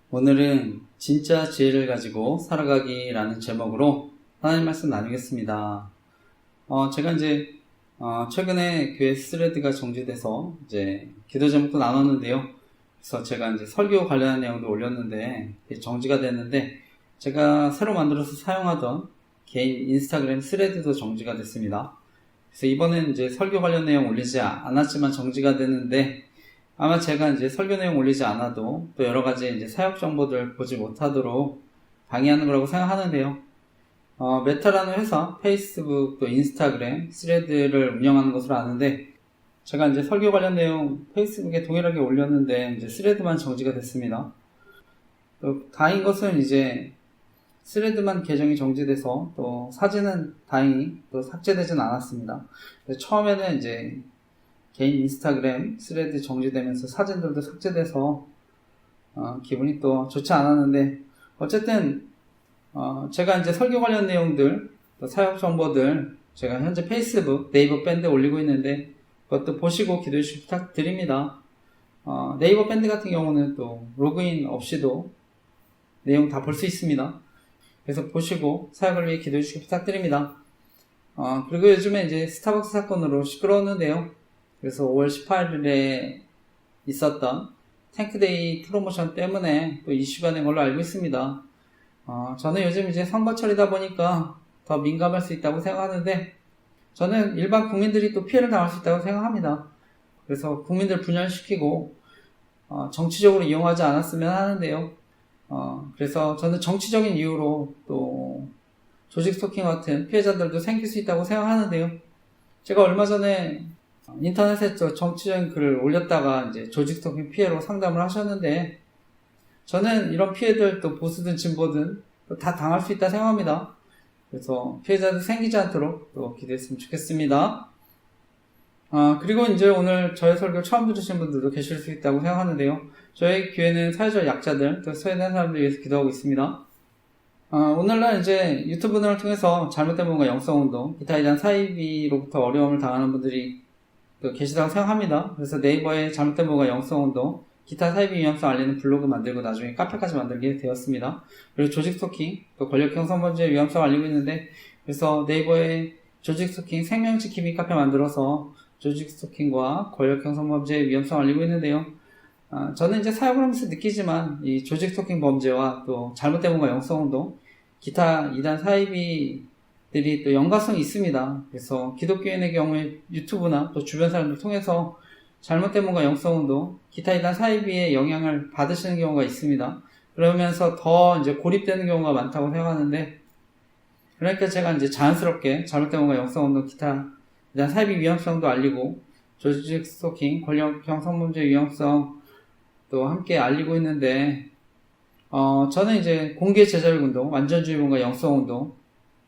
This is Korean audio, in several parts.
오늘은 진짜 지혜를 가지고 살아가기라는 제목으로 하나님 말씀 나누겠습니다. 제가 최근에 교회 스레드가 정지돼서 기도 제목도 나눴는데요. 그래서 제가 설교 관련한 내용도 올렸는데 정지가 됐는데, 제가 새로 만들어서 사용하던 개인 인스타그램 스레드도 정지가 됐습니다. 그래서 이번엔 설교 관련 내용 올리지 않았지만 정지가 됐는데, 아마 제가 설교 내용 올리지 않아도 또 여러 가지 사역 정보들 보지 못하도록 방해하는 거라고 생각하는데요. 메타라는 회사, 페이스북, 또 인스타그램, 스레드를 운영하는 것으로 아는데, 제가 설교 관련 내용 페이스북에 동일하게 올렸는데 스레드만 정지가 됐습니다. 또 다행인 것은 스레드만 계정이 정지돼서 또 사진은 다행히 또 삭제되진 않았습니다. 처음에는 개인 인스타그램 스레드 정지되면서 사진들도 삭제돼서 기분이 또 좋지 않았는데, 어쨌든 제가 설교 관련 내용들, 또 사역 정보들 제가 현재 페이스북, 네이버 밴드에 올리고 있는데 그것도 보시고 기도해 주시기 부탁드립니다. 네이버 밴드 같은 경우는 또 로그인 없이도 내용 다 볼 수 있습니다. 그래서 보시고 사역을 위해 기도해 주시기 부탁드립니다. 그리고 요즘에 스타벅스 사건으로 시끄러웠는데요. 그래서 5월 18일에 있었던 탱크데이 프로모션 때문에 또 이슈가 된 걸로 알고 있습니다. 저는 요즘 선거철이다 보니까 더 민감할 수 있다고 생각하는데, 저는 일반 국민들이 또 피해를 당할 수 있다고 생각합니다. 그래서 국민들 분열시키고 정치적으로 이용하지 않았으면 하는데요. 그래서 저는 정치적인 이유로 또 조직 스토킹 같은 피해자들도 생길 수 있다고 생각하는데요. 제가 얼마 전에 인터넷에 정치적인 글을 올렸다가 조직 스토킹 피해로 상담을 하셨는데, 저는 이런 피해들 또 보수든 진보든 다 당할 수 있다 생각합니다. 그래서 피해자들 생기지 않도록 또 기도했으면 좋겠습니다. 그리고 오늘 저의 설교 처음 들으신 분들도 계실 수 있다고 생각하는데요. 저희 교회는 사회적 약자들, 또 소외된 사람들 위해서 기도하고 있습니다. 오늘날 유튜브를 통해서 잘못된 부분과 영성운동, 기타에 대한 사이비로부터 어려움을 당하는 분들이 또 계시다고 생각합니다. 그래서 네이버에 잘못된 부분과 영성운동, 기타 사이비 위험성 알리는 블로그 만들고 나중에 카페까지 만들게 되었습니다. 그리고 조직 스토킹, 또 권력형 성범죄의 위험성 알리고 있는데, 그래서 네이버에 조직 스토킹 생명지킴이 카페 만들어서 조직 스토킹과 권력형 성범죄의 위험성 알리고 있는데요. 저는 사역을 하면서 느끼지만 이 조직 스토킹 범죄와 또 잘못된 부분과 영성운동, 기타 이단 사이비들이 또 연관성이 있습니다. 그래서 기독교인의 경우에 유튜브나 또 주변 사람들 통해서 잘못된 뭔가 영성운동, 기타 이단 사이비의 영향을 받으시는 경우가 있습니다. 그러면서 더 고립되는 경우가 많다고 생각하는데, 그러니까 제가 자연스럽게 잘못된 뭔가 영성운동, 기타 이단 사이비 위험성도 알리고, 조직 스토킹, 권력형 성범죄 위험성 또 함께 알리고 있는데, 저는 공개 제자율 운동, 완전주의론과 영성운동,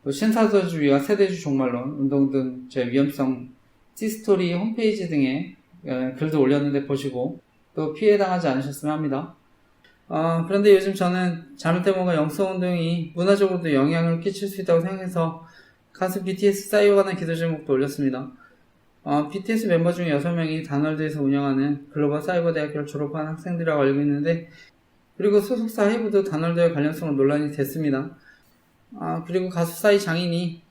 또 신사도주의와 세대주의 종말론 운동 등 제 위험성 티스토리 홈페이지 등에 글도 올렸는데 보시고 또 피해당하지 않으셨으면 합니다. 그런데 요즘 저는 잘못된 뭔가 영성운동이 문화적으로도 영향을 끼칠 수 있다고 생각해서 가수 BTS 싸이오가는 기도 제목도 올렸습니다. BTS 멤버 중에 6명이 다널드에서 운영하는 글로벌 사이버 대학교를 졸업한 학생들이라고 알고 있는데, 그리고 소속사 해부도 다널드의 관련성으로 논란이 됐습니다. 그리고 가수 싸이 장인이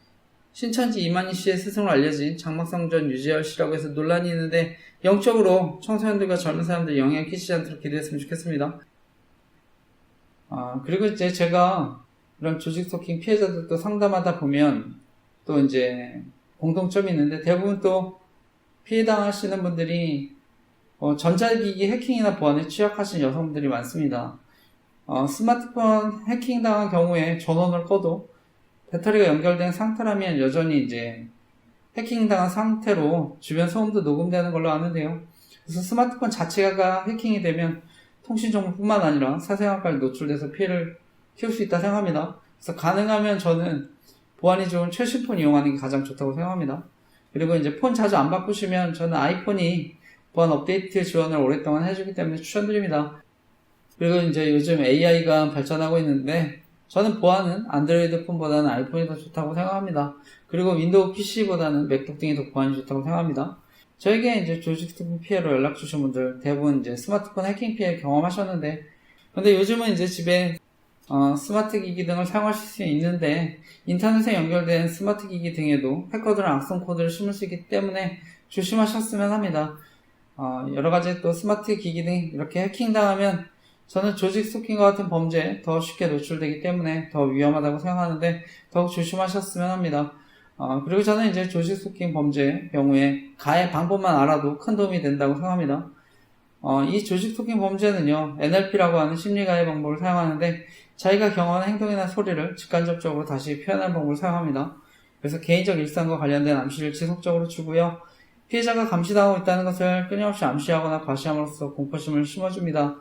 신천지 이만희 씨의 스승으로 알려진 장막성전 유재열 씨라고 해서 논란이 있는데, 영적으로 청소년들과 젊은 사람들 영향을 끼치지 않도록 기도했으면 좋겠습니다. 그리고 제가 이런 조직 스토킹 피해자들도 상담하다 보면 또 공통점이 있는데, 대부분 또 피해당하시는 분들이 전자기기 해킹이나 보안에 취약하신 여성분들이 많습니다. 스마트폰 해킹당한 경우에 전원을 꺼도 배터리가 연결된 상태라면 여전히 해킹당한 상태로 주변 소음도 녹음되는 걸로 아는데요. 그래서 스마트폰 자체가 해킹이 되면 통신 정보뿐만 아니라 사생활까지 노출돼서 피해를 키울 수 있다 생각합니다. 그래서 가능하면 저는 보안이 좋은 최신폰 이용하는 게 가장 좋다고 생각합니다. 그리고 폰 자주 안 바꾸시면 저는 아이폰이 보안 업데이트 지원을 오랫동안 해주기 때문에 추천드립니다. 그리고 요즘 AI가 발전하고 있는데, 저는 보안은 안드로이드 폰보다는 아이폰이 더 좋다고 생각합니다. 그리고 윈도우 PC보다는 맥북 등이 더 보안이 좋다고 생각합니다. 저에게 조직 스토킹 피해로 연락 주신 분들 대부분 스마트폰 해킹 피해 경험하셨는데, 근데 요즘은 이제 집에 스마트 기기 등을 사용하실 수 있는데 인터넷에 연결된 스마트 기기 등에도 해커들은 악성 코드를 심을 수 있기 때문에 조심하셨으면 합니다. 여러 가지 또 스마트 기기 등 이렇게 해킹당하면 저는 조직 스토킹과 같은 범죄에 더 쉽게 노출되기 때문에 더 위험하다고 생각하는데 더욱 조심하셨으면 합니다. 그리고 저는 이제 조직 스토킹 범죄의 경우에 가해 방법만 알아도 큰 도움이 된다고 생각합니다. 이 조직 스토킹 범죄는요, NLP라고 하는 심리 가해 방법을 사용하는데 자기가 경험한 행동이나 소리를 직간접적으로 다시 표현하는 방법을 사용합니다. 그래서 개인적 일상과 관련된 암시를 지속적으로 주고요. 피해자가 감시당하고 있다는 것을 끊임없이 암시하거나 과시함으로써 공포심을 심어줍니다.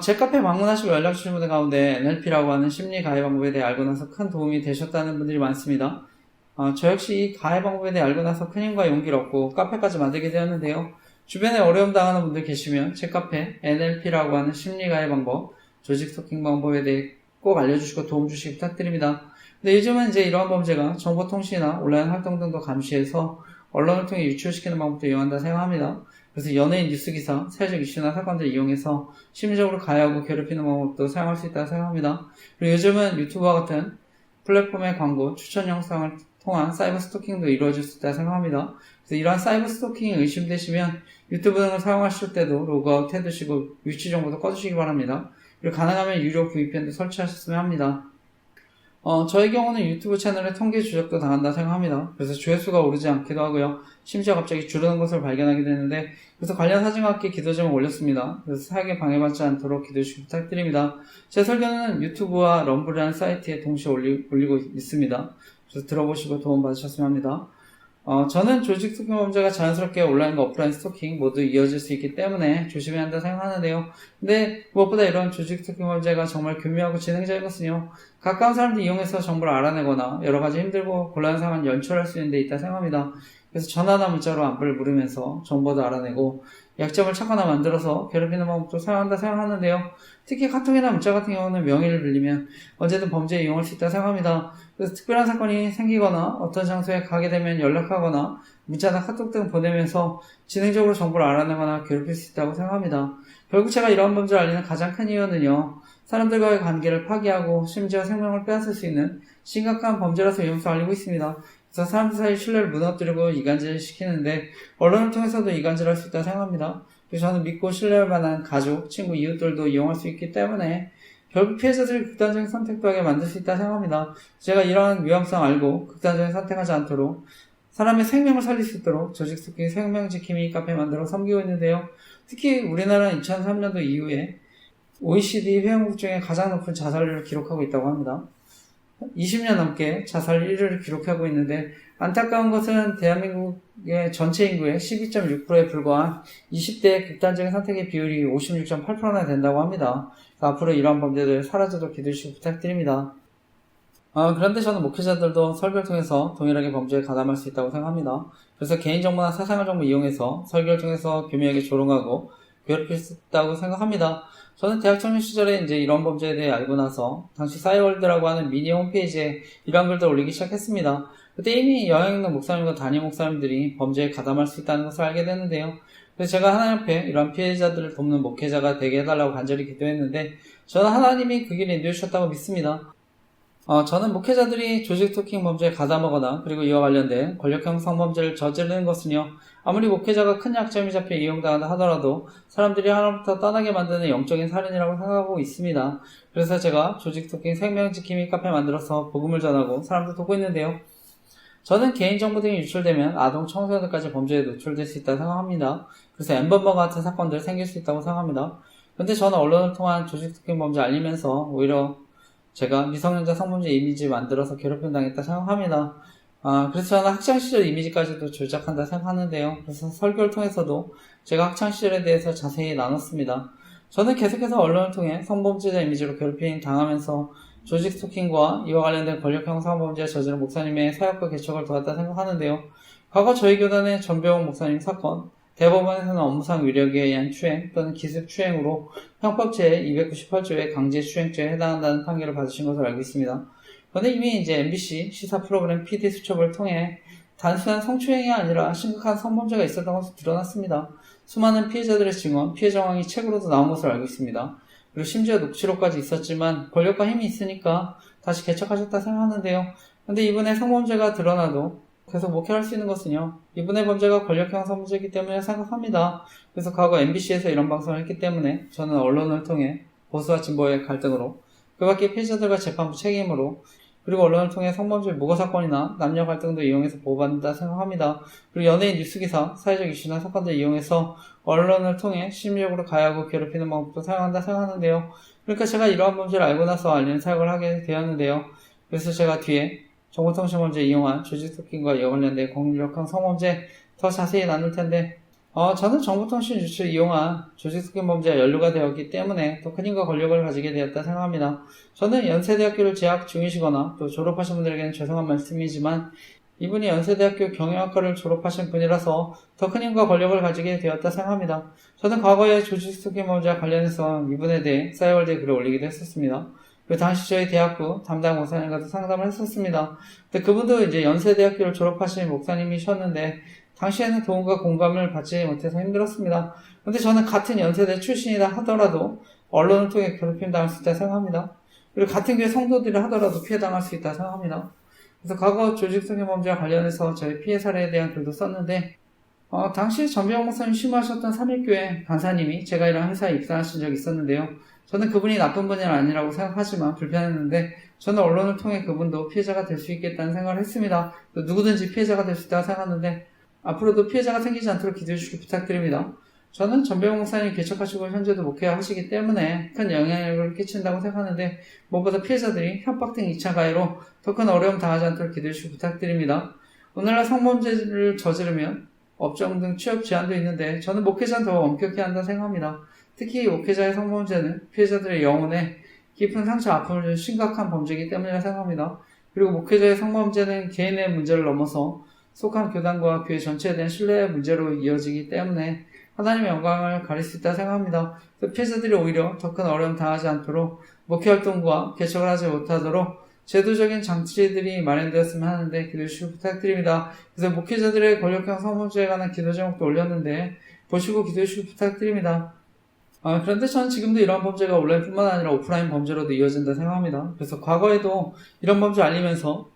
제 카페에 방문하시고 연락 주신 분들 가운데 NLP라고 하는 심리 가해 방법에 대해 알고 나서 큰 도움이 되셨다는 분들이 많습니다. 저 역시 이 가해 방법에 대해 알고 나서 큰 힘과 용기를 얻고 카페까지 만들게 되었는데요. 주변에 어려움 당하는 분들 계시면 제 카페 NLP라고 하는 심리 가해 방법, 조직 스토킹 방법에 대해 꼭 알려주시고 도움 주시기 부탁드립니다. 근데 요즘은 이제 이러한 범죄가 정보통신이나 온라인 활동 등도 감시해서 언론을 통해 유출시키는 방법도 이용한다 생각합니다. 그래서 연예인 뉴스기사, 사회적 이슈나 사건들을 이용해서 심리적으로 가해하고 괴롭히는 방법도 사용할 수 있다고 생각합니다. 그리고 요즘은 유튜브와 같은 플랫폼의 광고, 추천 영상을 통한 사이버 스토킹도 이루어질 수 있다고 생각합니다. 그래서 이러한 사이버 스토킹이 의심되시면 유튜브 등을 사용하실 때도 로그아웃 해두시고 위치 정보도 꺼두시기 바랍니다. 그리고 가능하면 유료 VPN도 설치하셨으면 합니다. 저의 경우는 유튜브 채널의 통계 추적도 당한다 생각합니다. 그래서 조회수가 오르지 않기도 하고요. 심지어 갑자기 줄어든 것을 발견하게 되는데, 그래서 관련 사진과 함께 기도 제목 올렸습니다. 그래서 사역에 방해받지 않도록 기도해주시기 부탁드립니다. 제 설교는 유튜브와 럼블이라는 사이트에 동시에 올리고 있습니다. 그래서 들어보시고 도움 받으셨으면 합니다. 저는 조직 스토킹 범죄가 자연스럽게 온라인과 오프라인 스토킹 모두 이어질 수 있기 때문에 조심해야 한다 생각하는데요. 근데 무엇보다 이런 조직 스토킹 범죄가 정말 교묘하고 진행적인 것은요, 가까운 사람들 이용해서 정보를 알아내거나 여러 가지 힘들고 곤란한 상황을 연출할 수 있는 데 있다 생각합니다. 그래서 전화나 문자로 안부를 물으면서 정보도 알아내고 약점을 찾거나 만들어서 괴롭히는 방법도 사용한다 생각하는데요. 특히 카톡이나 문자 같은 경우는 명의를 빌리면 언제든 범죄에 이용할 수 있다 생각합니다. 그래서 특별한 사건이 생기거나 어떤 장소에 가게 되면 연락하거나 문자나 카톡 등 보내면서 진행적으로 정보를 알아내거나 괴롭힐 수 있다고 생각합니다. 결국 제가 이러한 범죄를 알리는 가장 큰 이유는요, 사람들과의 관계를 파기하고 심지어 생명을 빼앗을 수 있는 심각한 범죄라서 위험성을 알리고 있습니다. 그래서 사람들 사이 신뢰를 무너뜨리고 이간질 시키는데 언론을 통해서도 이간질할 수 있다고 생각합니다. 그래서 저는 믿고 신뢰할 만한 가족, 친구, 이웃들도 이용할 수 있기 때문에 결국 피해자들이 극단적인 선택도 하게 만들 수 있다고 생각합니다. 제가 이러한 위험성 알고 극단적인 선택하지 않도록 사람의 생명을 살릴 수 있도록 조직 스토킹 생명지킴이 카페 만들어 섬기고 있는데요. 특히 우리나라는 2003년도 이후에 OECD 회원국 중에 가장 높은 자살률을 기록하고 있다고 합니다. 20년 넘게 자살 1위를 기록하고 있는데, 안타까운 것은 대한민국의 전체 인구의 12.6%에 불과한 20대의 극단적인 선택의 비율이 56.8%나 된다고 합니다. 앞으로 이러한 범죄들 사라져도 기도해주시기 부탁드립니다. 그런데 저는 목회자들도 설교를 통해서 동일하게 범죄에 가담할 수 있다고 생각합니다. 그래서 개인정보나 사생활 정보 이용해서 설교를 통해서 교묘하게 조롱하고 괴롭힐 수 있다고 생각합니다. 저는 대학 청년 시절에 이제 이런 범죄에 대해 알고 나서 당시 싸이월드라고 하는 미니 홈페이지에 이런 글들 올리기 시작했습니다. 그때 이미 영향 있는 목사님과 담임 목사님들이 범죄에 가담할 수 있다는 것을 알게 됐는데요. 그래서 제가 하나님 앞에 이런 피해자들을 돕는 목회자가 되게 해달라고 간절히 기도했는데, 저는 하나님이 그 길을 인도해 주셨다고 믿습니다. 저는 목회자들이 조직 스토킹 범죄에 가담하거나 그리고 이와 관련된 권력형 성범죄를 저지르는 것은요, 아무리 목회자가 큰 약점이 잡혀 이용당한다 하더라도 사람들이 하나님부터 떠나게 만드는 영적인 살인이라고 생각하고 있습니다. 그래서 제가 조직 스토킹 생명지킴이 카페 만들어서 복음을 전하고 사람들 돕고 있는데요. 저는 개인정보 등이 유출되면 아동 청소년들까지 범죄에 노출될 수 있다고 생각합니다. 그래서 엠번버 같은 사건들 생길 수 있다고 생각합니다. 근데 저는 언론을 통한 조직 스토킹 범죄 알리면서 오히려 제가 미성년자 성범죄 이미지 만들어서 괴롭힘 당했다 생각합니다. 그래서 저는 학창시절 이미지까지도 조작한다 생각하는데요. 그래서 설교를 통해서도 제가 학창시절에 대해서 자세히 나눴습니다. 저는 계속해서 언론을 통해 성범죄자 이미지로 괴롭힘 당하면서 조직 스토킹과 이와 관련된 권력형 성범죄 저지른 목사님의 사역과 개척을 도왔다 생각하는데요. 과거 저희 교단의 전병훈 목사님 사건, 대법원에서는 업무상 위력에 의한 추행 또는 기습 추행으로 형법 제298조의 강제 추행죄에 해당한다는 판결을 받으신 것을 알고 있습니다. 그런데 이미 이제 MBC 시사 프로그램 PD 수첩을 통해 단순한 성추행이 아니라 심각한 성범죄가 있었던 것으로 드러났습니다. 수많은 피해자들의 증언, 피해 정황이 책으로도 나온 것을 알고 있습니다. 그리고 심지어 녹취록까지 있었지만 권력과 힘이 있으니까 다시 개척하셨다 생각하는데요. 근데 이분의 성범죄가 드러나도 계속 목회할 수 있는 것은요, 이분의 범죄가 권력형 성범죄이기 때문에 생각합니다. 그래서 과거 MBC에서 이런 방송을 했기 때문에 저는 언론을 통해 보수와 진보의 갈등으로, 그 밖에 피해자들과 재판부 책임으로, 그리고 언론을 통해 성범죄 무고사건이나 남녀 갈등도 이용해서 보호받는다 생각합니다. 그리고 연예인 뉴스기사, 사회적 이슈나 사건들 이용해서 언론을 통해 심리적으로 가해하고 괴롭히는 방법도 사용한다 생각하는데요. 그러니까 제가 이러한 범죄를 알고 나서 알리는 사역을 하게 되었는데요. 그래서 제가 뒤에 정보통신범죄 이용한 조직토킹과 이와 관련된 공력형 성범죄 더 자세히 나눌 텐데, 저는 정보통신 유출 이용한 조직토킹 범죄와 연루가 되었기 때문에 더 큰 힘과 권력을 가지게 되었다 생각합니다. 저는 연세대학교를 재학 중이시거나 또 졸업하신 분들에게는 죄송한 말씀이지만 이분이 연세대학교 경영학과를 졸업하신 분이라서 더 큰 힘과 권력을 가지게 되었다 생각합니다. 저는 과거에 조직토킹 범죄와 관련해서 이분에 대해 싸이월드에 글을 올리기도 했었습니다. 그 당시 저희 대학부 담당 목사님과도 상담을 했었습니다. 근데 그분도 이제 연세대학교를 졸업하신 목사님이셨는데 당시에는 도움과 공감을 받지 못해서 힘들었습니다. 근데 저는 같은 연세대 출신이다 하더라도 언론을 통해 괴롭힘 당할 수 있다 생각합니다. 그리고 같은 교회 성도들이 하더라도 피해 당할 수 있다 생각합니다. 그래서 과거 조직성의 범죄와 관련해서 저희 피해 사례에 대한 글도 썼는데, 당시 전병 목사님 심호하셨던 3일교회 강사님이 제가 이런 회사에 입사하신 적이 있었는데요. 저는 그분이 나쁜 분이 아니라고 생각하지만 불편했는데, 저는 언론을 통해 그분도 피해자가 될 수 있겠다는 생각을 했습니다. 누구든지 피해자가 될 수 있다고 생각하는데, 앞으로도 피해자가 생기지 않도록 기도해 주시기 부탁드립니다. 저는 전병 목사님 개척하시고 현재도 목회하시기 때문에 큰 영향력을 끼친다고 생각하는데, 무엇보다 피해자들이 협박 등 2차 가해로 더 큰 어려움 당하지 않도록 기도해 주시기 부탁드립니다. 오늘날 성범죄를 저지르면 업종 등 취업 제한도 있는데 저는 목회자는 더 엄격히 한다 생각합니다. 특히 목회자의 성범죄는 피해자들의 영혼에 깊은 상처, 아픔을 주는 심각한 범죄이기 때문이라 생각합니다. 그리고 목회자의 성범죄는 개인의 문제를 넘어서 속한 교단과 교회 전체에 대한 신뢰의 문제로 이어지기 때문에 하나님의 영광을 가릴 수 있다 생각합니다. 피해자들이 오히려 더 큰 어려움 당하지 않도록 목회활동과 개척을 하지 못하도록 제도적인 장치들이 마련되었으면 하는데 기도해 주시기 부탁드립니다. 그래서 목회자들의 권력형 성범죄에 관한 기도 제목도 올렸는데 보시고 기도해 주시기 부탁드립니다. 그런데 저는 지금도 이런 범죄가 온라인뿐만 아니라 오프라인 범죄로도 이어진다 생각합니다. 그래서 과거에도 이런 범죄 알리면서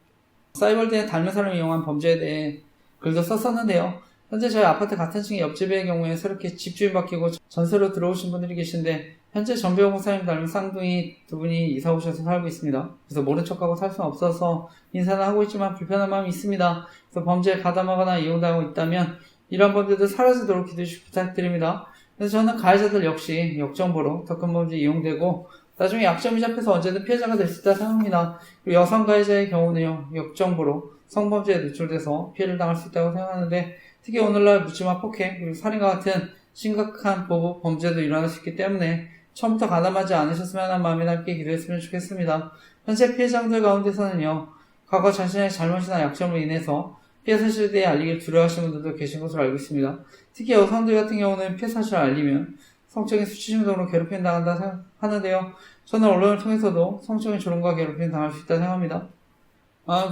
싸이월드에 닮은 사람을 이용한 범죄에 대해 글도 썼었는데요. 현재 저희 아파트 같은 층의 옆집의 경우에 새롭게 집주인 바뀌고 전세로 들어오신 분들이 계신데 현재 전병 목사님 닮은 쌍둥이 두 분이 이사 오셔서 살고 있습니다. 그래서 모른 척하고 살 수는 없어서 인사는 하고 있지만 불편한 마음이 있습니다. 그래서 범죄에 가담하거나 이용당하고 있다면 이런 범죄도 사라지도록 기도해 주시기 부탁드립니다. 그래서 저는 가해자들 역시 역정보로 더 큰 범죄에 이용되고 나중에 약점이 잡혀서 언제든 피해자가 될 수 있다 생각합니다. 그리고 여성 가해자의 경우는요, 역정보로 성범죄에 노출돼서 피해를 당할 수 있다고 생각하는데 특히 오늘날 묻지마 폭행 그리고 살인과 같은 심각한 보복 범죄도 일어날 수 있기 때문에 처음부터 가담하지 않으셨으면 하는 마음에 함께 기도했으면 좋겠습니다. 현재 피해자들 가운데서는요, 과거 자신의 잘못이나 약점으로 인해서 피해 사실에 대해 알리기를 두려워하시는 분들도 계신 것으로 알고 있습니다. 특히 여성들 같은 경우는 피해 사실을 알리면 성적인 수치심 등으로 괴롭힘 당한다 생각하는데요. 저는 언론을 통해서도 성적인 조롱과 괴롭힘 당할 수 있다 생각합니다.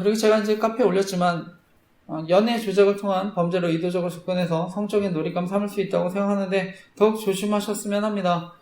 그리고 제가 이제 카페에 올렸지만 연애 조작을 통한 범죄로 의도적으로 접근해서 성적인 놀잇감 삼을 수 있다고 생각하는데 더욱 조심하셨으면 합니다.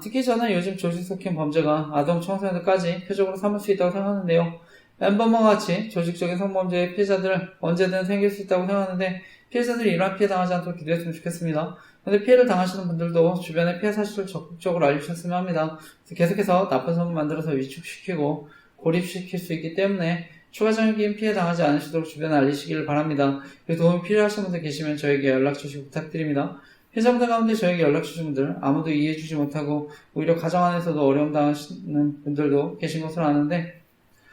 특히 저는 요즘 조직적인 범죄가 아동 청소년들까지 표적으로 삼을 수 있다고 생각하는데요. 엠버머 같이 조직적인 성범죄의 피해자들 언제든 생길 수 있다고 생각하는데 피해자들이 이러한 피해 당하지 않도록 기도했으면 좋겠습니다. 그런데 피해를 당하시는 분들도 주변에 피해 사실을 적극적으로 알려주셨으면 합니다. 계속해서 나쁜 소문 만들어서 위축시키고 고립시킬 수 있기 때문에 추가적인 피해 당하지 않으시도록 주변에 알리시기를 바랍니다. 도움이 필요하신 분들 계시면 저에게 연락 주시기 부탁드립니다. 피해자분들 가운데 저에게 연락 주신 분들 아무도 이해해주지 못하고 오히려 가정 안에서도 어려움 당하시는 분들도 계신 것으로 아는데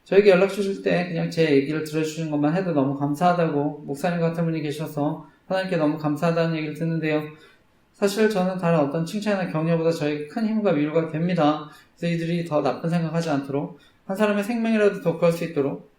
저에게 연락 주실 때 그냥 제 얘기를 들어주시는 것만 해도 너무 감사하다고 목사님 같은 분이 계셔서 하나님께 너무 감사하다는 얘기를 듣는데요. 사실 저는 다른 어떤 칭찬이나 격려보다 저에게 큰 힘과 위로가 됩니다. 그래서 이들이 더 나쁜 생각하지 않도록 한 사람의 생명이라도 더 구할 수 있도록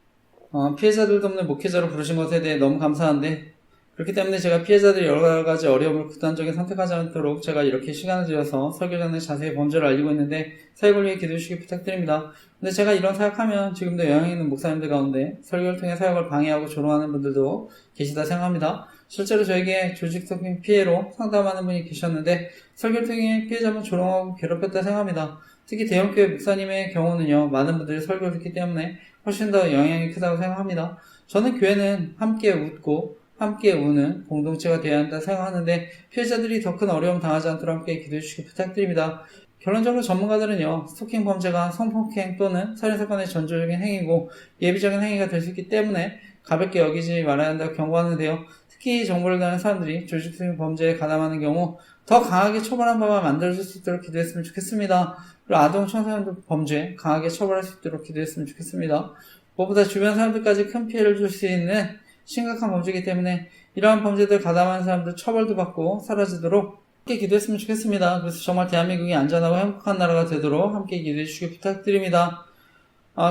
피해자들도 없는 목회자로 부르신 것에 대해 너무 감사한데 그렇기 때문에 제가 피해자들이 여러 가지 어려움을 극단적인 선택하지 않도록 제가 이렇게 시간을 들여서 설교 전에 자세히 범죄를 알리고 있는데 사역을 위해 기도해 주시기 부탁드립니다. 근데 제가 이런 사역하면 지금도 영향 있는 목사님들 가운데 설교를 통해 사역을 방해하고 조롱하는 분들도 계시다 생각합니다. 실제로 저에게 조직적인 피해로 상담하는 분이 계셨는데 설교를 통해 피해자분 조롱하고 괴롭혔다 생각합니다. 특히 대형교회 목사님의 경우는요, 많은 분들이 설교를 듣기 때문에 훨씬 더 영향이 크다고 생각합니다. 저는 교회는 함께 웃고 함께 우는 공동체가 되어야 한다 생각하는데 피해자들이 더 큰 어려움 당하지 않도록 함께 기도해 주시기 부탁드립니다. 결론적으로 전문가들은요, 스토킹 범죄가 성폭행 또는 살인사건의 전조적인 행위고 예비적인 행위가 될 수 있기 때문에 가볍게 여기지 말아야 한다고 경고하는데요. 특히 정보를 다는 사람들이 조직적인 범죄에 가담하는 경우 더 강하게 처벌한 바만 만들어질 수 있도록 기도했으면 좋겠습니다. 그리고 아동 청소년 범죄 강하게 처벌할 수 있도록 기도했으면 좋겠습니다. 무엇보다 주변 사람들까지 큰 피해를 줄 수 있는 심각한 범죄이기 때문에 이러한 범죄들 가담하는 사람들 처벌도 받고 사라지도록 함께 기도했으면 좋겠습니다. 그래서 정말 대한민국이 안전하고 행복한 나라가 되도록 함께 기도해 주시기 부탁드립니다.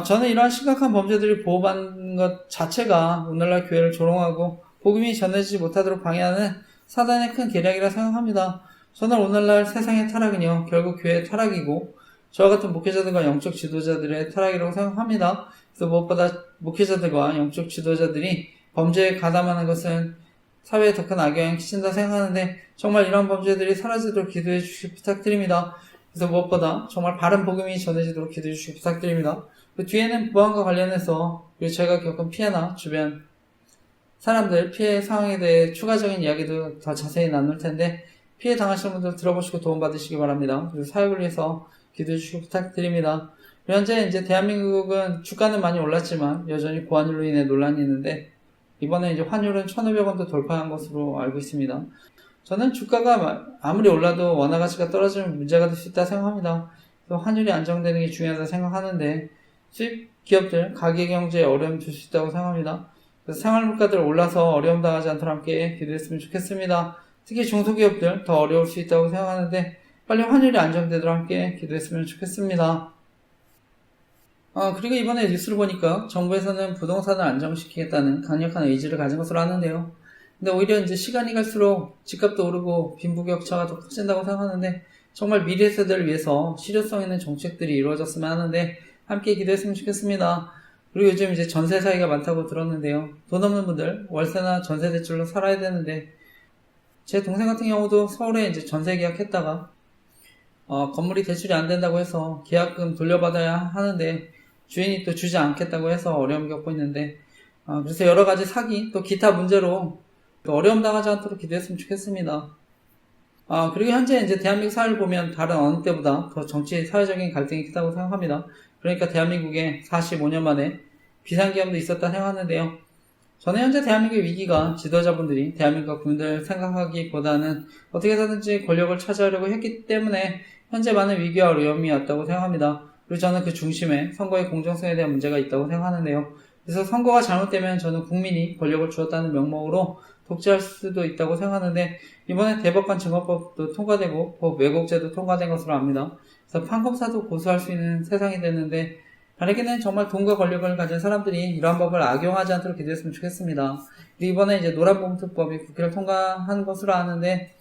저는 이러한 심각한 범죄들이 보호받는 것 자체가 오늘날 교회를 조롱하고 복음이 전해지지 못하도록 방해하는 사단의 큰 계략이라 생각합니다. 저는 오늘날 세상의 타락은요, 결국 교회의 타락이고 저와 같은 목회자들과 영적 지도자들의 타락이라고 생각합니다. 그래서 무엇보다 목회자들과 영적 지도자들이 범죄에 가담하는 것은 사회에 더 큰 악영향을 끼친다 생각하는데 정말 이런 범죄들이 사라지도록 기도해 주시기 부탁드립니다. 그래서 무엇보다 정말 바른 복음이 전해지도록 기도해 주시기 부탁드립니다. 그 뒤에는 보안과 관련해서 그리고 제가 겪은 피해나 주변 사람들 피해 상황에 대해 추가적인 이야기도 더 자세히 나눌 텐데 피해 당하시는 분들 들어보시고 도움받으시기 바랍니다. 그리고 사역을 위해서 기도해 주시기 부탁드립니다. 현재 이제 대한민국은 주가는 많이 올랐지만 여전히 고환율로 인해 논란이 있는데 이번에 이제 환율은 1,500원도 돌파한 것으로 알고 있습니다. 저는 주가가 아무리 올라도 원화 가치가 떨어지면 문제가 될 수 있다 생각합니다. 환율이 안정되는 게 중요하다 생각하는데 수입 기업들 가계 경제에 어려움 줄 수 있다고 생각합니다. 그래서 생활물가들 올라서 어려움 당하지 않도록 함께 기도했으면 좋겠습니다. 특히 중소기업들 더 어려울 수 있다고 생각하는데 빨리 환율이 안정되도록 함께 기도했으면 좋겠습니다. 그리고 이번에 뉴스를 보니까 정부에서는 부동산을 안정시키겠다는 강력한 의지를 가진 것으로 아는데요. 근데 오히려 이제 시간이 갈수록 집값도 오르고 빈부격차가 더 커진다고 생각하는데 정말 미래 세대를 위해서 실효성 있는 정책들이 이루어졌으면 하는데 함께 기도했으면 좋겠습니다. 그리고 요즘 이제 전세 사기가 많다고 들었는데요. 돈 없는 분들 월세나 전세 대출로 살아야 되는데 제 동생 같은 경우도 서울에 이제 전세 계약했다가 건물이 대출이 안 된다고 해서 계약금 돌려받아야 하는데 주인이 또 주지 않겠다고 해서 어려움 겪고 있는데 그래서 여러 가지 사기 또 기타 문제로 어려움 당하지 않도록 기도했으면 좋겠습니다. 그리고 현재 이제 대한민국 사회를 보면 다른 어느 때보다 더 정치 사회적인 갈등이 크다고 생각합니다. 그러니까 대한민국에 45년 만에 비상기업도 있었다 생각하는데요. 저는 현재 대한민국의 위기가 지도자분들이 대한민국과 국민들을 생각하기보다는 어떻게 해서든지 권력을 차지하려고 했기 때문에 현재 많은 위기와 어려움이 왔다고 생각합니다. 그리고 저는 그 중심에 선거의 공정성에 대한 문제가 있다고 생각하는데요. 그래서 선거가 잘못되면 저는 국민이 권력을 주었다는 명목으로 독재할 수도 있다고 생각하는데 이번에 대법관 증거법도 통과되고 법 왜곡죄도 통과된 것으로 압니다. 그래서 판검사도 고소할 수 있는 세상이 됐는데 바르게는 정말 돈과 권력을 가진 사람들이 이러한 법을 악용하지 않도록 기도했으면 좋겠습니다. 그리고 이번에 이제 노란봉투법이 국회를 통과한 것으로 아는데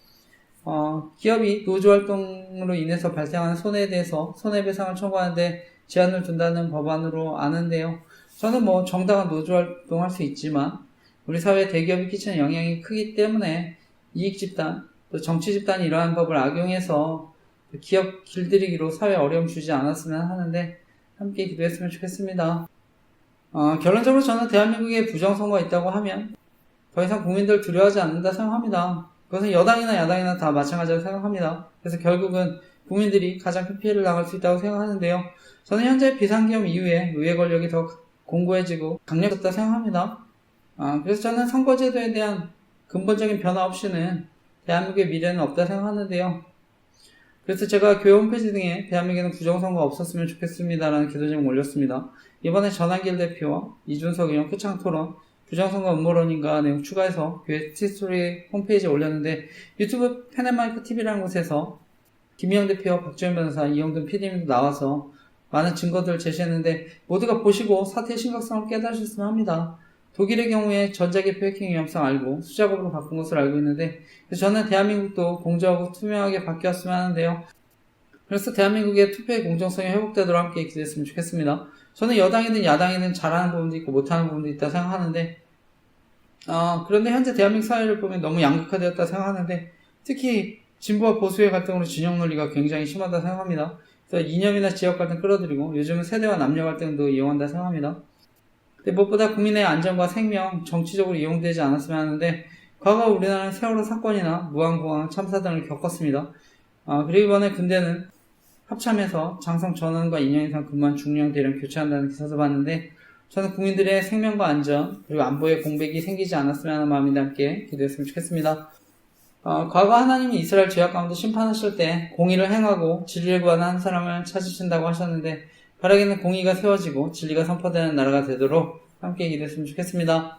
기업이 노조활동으로 인해서 발생하는 손해에 대해서 손해배상을 청구하는데 제한을 둔다는 법안으로 아는데요. 저는 정당한 노조활동할 수 있지만 우리 사회에 대기업이 끼치는 영향이 크기 때문에 이익집단, 또 정치집단이 이러한 법을 악용해서 기업 길들이기로 사회에 어려움 주지 않았으면 하는데 함께 기도했으면 좋겠습니다. 결론적으로 저는 대한민국에 부정선거가 있다고 하면 더 이상 국민들 두려워하지 않는다 생각합니다. 그것은 여당이나 야당이나 다 마찬가지라고 생각합니다. 그래서 결국은 국민들이 가장 큰 피해를 당할 수 있다고 생각하는데요. 저는 현재 비상기업 이후에 의회 권력이 더 공고해지고 강력해졌다 생각합니다. 그래서 저는 선거제도에 대한 근본적인 변화 없이는 대한민국의 미래는 없다 생각하는데요. 그래서 제가 교회 홈페이지 등에 대한민국에는 부정선거 없었으면 좋겠습니다라는 기도 제목 올렸습니다. 이번에 전한길 대표와 이준석 의원 표창토론 부정선거 음모론인가 내용 추가해서 교회 스토리 홈페이지에 올렸는데 유튜브 펜앤마이크 TV라는 곳에서 김희영 대표와 박주현 변호사, 이영돈 PD님도 나와서 많은 증거들을 제시했는데 모두가 보시고 사태의 심각성을 깨달으셨으면 합니다. 독일의 경우에 전자개표 해킹 위험성 알고 수작업으로 바꾼 것을 알고 있는데 저는 대한민국도 공정하고 투명하게 바뀌었으면 하는데요. 그래서 대한민국의 투표의 공정성이 회복되도록 함께 기도했으면 좋겠습니다. 저는 여당이든 야당이든 잘하는 부분도 있고 못하는 부분도 있다 생각하는데 그런데 현재 대한민국 사회를 보면 너무 양극화되었다 생각하는데, 특히 진보와 보수의 갈등으로 진영 논리가 굉장히 심하다 생각합니다. 그래서 이념이나 지역 갈등 끌어들이고 요즘은 세대와 남녀 갈등도 이용한다 생각합니다. 근데 무엇보다 국민의 안전과 생명, 정치적으로 이용되지 않았으면 하는데, 과거 우리나라는 세월호 사건이나 무한공항 참사 등을 겪었습니다. 그리고 이번에 군대는 합참에서 장성 전원과 2년 이상 근무한 중령 대령 교체한다는 기사도 봤는데, 저는 국민들의 생명과 안전 그리고 안보에 공백이 생기지 않았으면 하는 마음이 함께 기도했으면 좋겠습니다. 과거 하나님이 이스라엘 죄악 가운데 심판하실 때 공의를 행하고 진리를 구하는 한 사람을 찾으신다고 하셨는데, 바라기는 공의가 세워지고 진리가 선포되는 나라가 되도록 함께 기도했으면 좋겠습니다.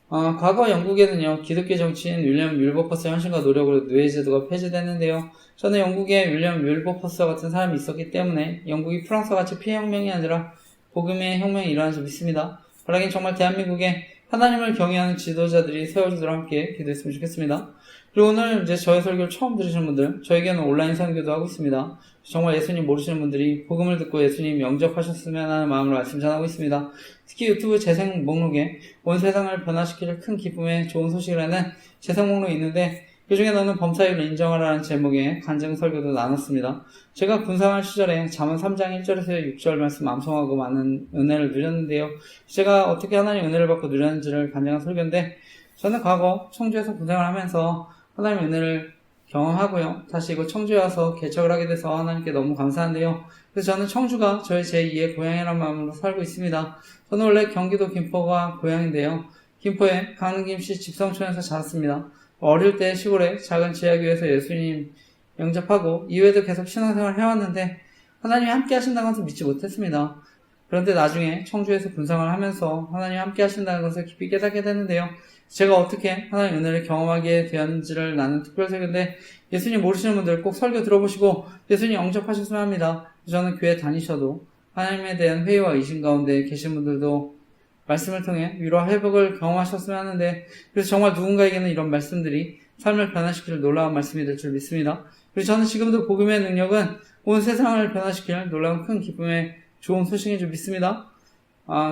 과거 영국에는요, 기독교 정치인 윌리엄 윌버퍼스의 헌신과 노력으로 노예제도가 폐지됐는데요. 저는 영국에 윌리엄 윌버퍼스와 같은 사람이 있었기 때문에 영국이 프랑스와 같이 피해혁명이 아니라 복음의 혁명이 일어난 줄 믿습니다. 바라긴 정말 대한민국에 하나님을 경외하는 지도자들이 세워지도록 함께 기도했으면 좋겠습니다. 그리고 오늘 이제 저의 설교를 처음 들으시는 분들, 저에게는 온라인 선교도 하고 있습니다. 정말 예수님 모르시는 분들이 복음을 듣고 예수님 영접하셨으면 하는 마음으로 말씀 전하고 있습니다. 특히 유튜브 재생 목록에 온 세상을 변화시킬 큰 기쁨의 좋은 소식이라는 재생 목록이 있는데, 그 중에 너는 범사일을 인정하라는 제목의 간증 설교도 나눴습니다. 제가 군생활 시절에 잠언 3장 1절에서 6절 말씀 암송하고 많은 은혜를 누렸는데요. 제가 어떻게 하나님 은혜를 받고 누렸는지를 간증한 설교인데, 저는 과거 청주에서 군생활을 하면서 하나님의 은혜를 경험하고요. 다시 이곳 청주에 와서 개척을 하게 돼서 하나님께 너무 감사한데요. 그래서 저는 청주가 저의 제2의 고향이라는 마음으로 살고 있습니다. 저는 원래 경기도 김포가 고향인데요. 김포의 강릉김씨 집성촌에서 자랐습니다. 어릴 때 시골에 작은 지하교회에서 예수님 영접하고 이후에도 계속 신앙생활을 해왔는데, 하나님이 함께 하신다는 것을 믿지 못했습니다. 그런데 나중에 청주에서 군생활을 하면서 하나님이 함께 하신다는 것을 깊이 깨닫게 되는데요. 제가 어떻게 하나님의 은혜를 경험하게 되었는지를 나눈 특별설교인데, 예수님 모르시는 분들 꼭 설교 들어보시고 예수님 영접하셨으면 합니다. 저는 교회 다니셔도 하나님에 대한 회의와 의심 가운데 계신 분들도 말씀을 통해 위로와 회복을 경험하셨으면 하는데, 그래서 정말 누군가에게는 이런 말씀들이 삶을 변화시킬 놀라운 말씀이 될 줄 믿습니다. 그래서 저는 지금도 복음의 능력은 온 세상을 변화시킬 놀라운 큰 기쁨의 좋은 소식인 줄 믿습니다.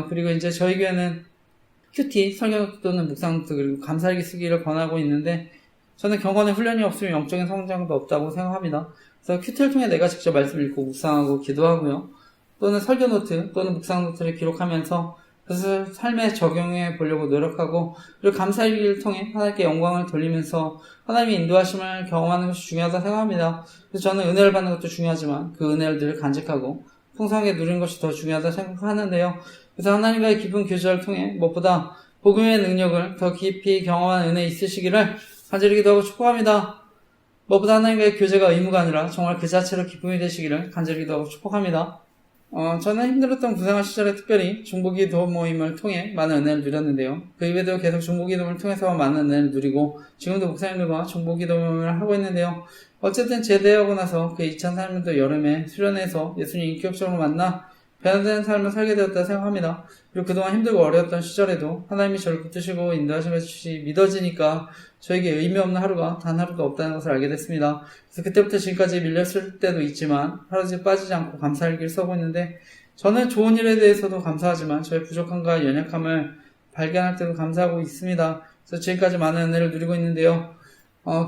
그리고 이제 저희 교회는 큐티, 설교 또는 묵상노트 그리고 감사일기 쓰기를 권하고 있는데, 저는 경건의 훈련이 없으면 영적인 성장도 없다고 생각합니다. 그래서 큐티를 통해 내가 직접 말씀 읽고 묵상하고 기도하고요. 또는 설교노트 또는 묵상노트를 기록하면서 그것을 삶에 적용해 보려고 노력하고, 그리고 감사일기를 통해 하나님께 영광을 돌리면서 하나님의 인도하심을 경험하는 것이 중요하다고 생각합니다. 그래서 저는 은혜를 받는 것도 중요하지만 그 은혜를 늘 간직하고 풍성하게 누리는 것이 더 중요하다고 생각하는데요. 그래서 하나님과의 깊은 교제를 통해 무엇보다 복음의 능력을 더 깊이 경험한 은혜 있으시기를 간절히 기도하고 축복합니다. 무엇보다 하나님과의 교제가 의무가 아니라 정말 그 자체로 기쁨이 되시기를 간절히 기도하고 축복합니다. 저는 힘들었던 군생활 시절에 특별히 중보기도 모임을 통해 많은 은혜를 누렸는데요. 그 이외에도 계속 중보기도를 통해서 많은 은혜를 누리고 지금도 목사님들과 중보기도 모임을 하고 있는데요. 어쨌든 제대하고 나서 그 2003년도 여름에 수련회에서 예수님 인격적으로 만나 변화된 삶을 살게 되었다 생각합니다. 그리고 그동안 힘들고 어려웠던 시절에도 하나님이 저를 붙드시고 인도하신 것이 믿어지니까 저에게 의미 없는 하루가 단 하루도 없다는 것을 알게 됐습니다. 그래서 그때부터 지금까지 밀렸을 때도 있지만 하루도 빠지지 않고 감사일기를 써고 있는데, 저는 좋은 일에 대해서도 감사하지만 저의 부족함과 연약함을 발견할 때도 감사하고 있습니다. 그래서 지금까지 많은 은혜를 누리고 있는데요.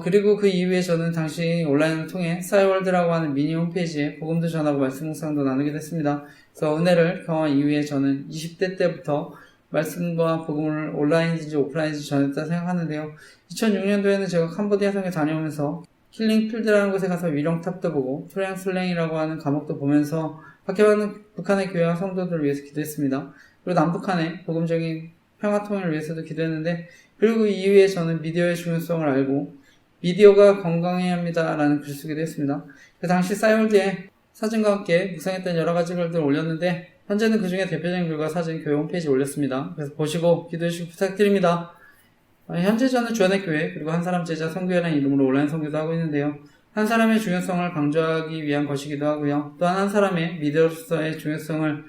그리고 그 이후에 저는 당시 온라인을 통해 싸이월드라고 하는 미니 홈페이지에 복음도 전하고 말씀 묵상도 나누게 됐습니다. 그래서 은혜를 경험한 이후에 저는 20대 때부터 말씀과 복음을 온라인인지 오프라인인지 전했다 생각하는데요. 2006년도에는 제가 캄보디아 성에 다녀오면서 힐링필드라는 곳에 가서 위령탑도 보고 토량슬랭이라고 하는 과목도 보면서 박해받는 북한의 교회와 성도들을 위해서 기도했습니다. 그리고 남북한의 복음적인 평화통일을 위해서도 기도했는데, 그리고 이후에 저는 미디어의 중요성을 알고 미디어가 건강해야 합니다라는 글을 쓰기도 했습니다. 그 당시 싸이월드에 사진과 함께 묵상했던 여러 가지 글들을 올렸는데, 현재는 그 중에 대표적인 글과 사진 교회 홈페이지에 올렸습니다. 그래서 보시고 기도해주시기 부탁드립니다. 현재 저는 주안의 교회 그리고 한 사람 제자 선교회라는 이름으로 온라인 선교도 하고 있는데요. 한 사람의 중요성을 강조하기 위한 것이기도 하고요. 또한 한 사람의 미디어로서의 중요성을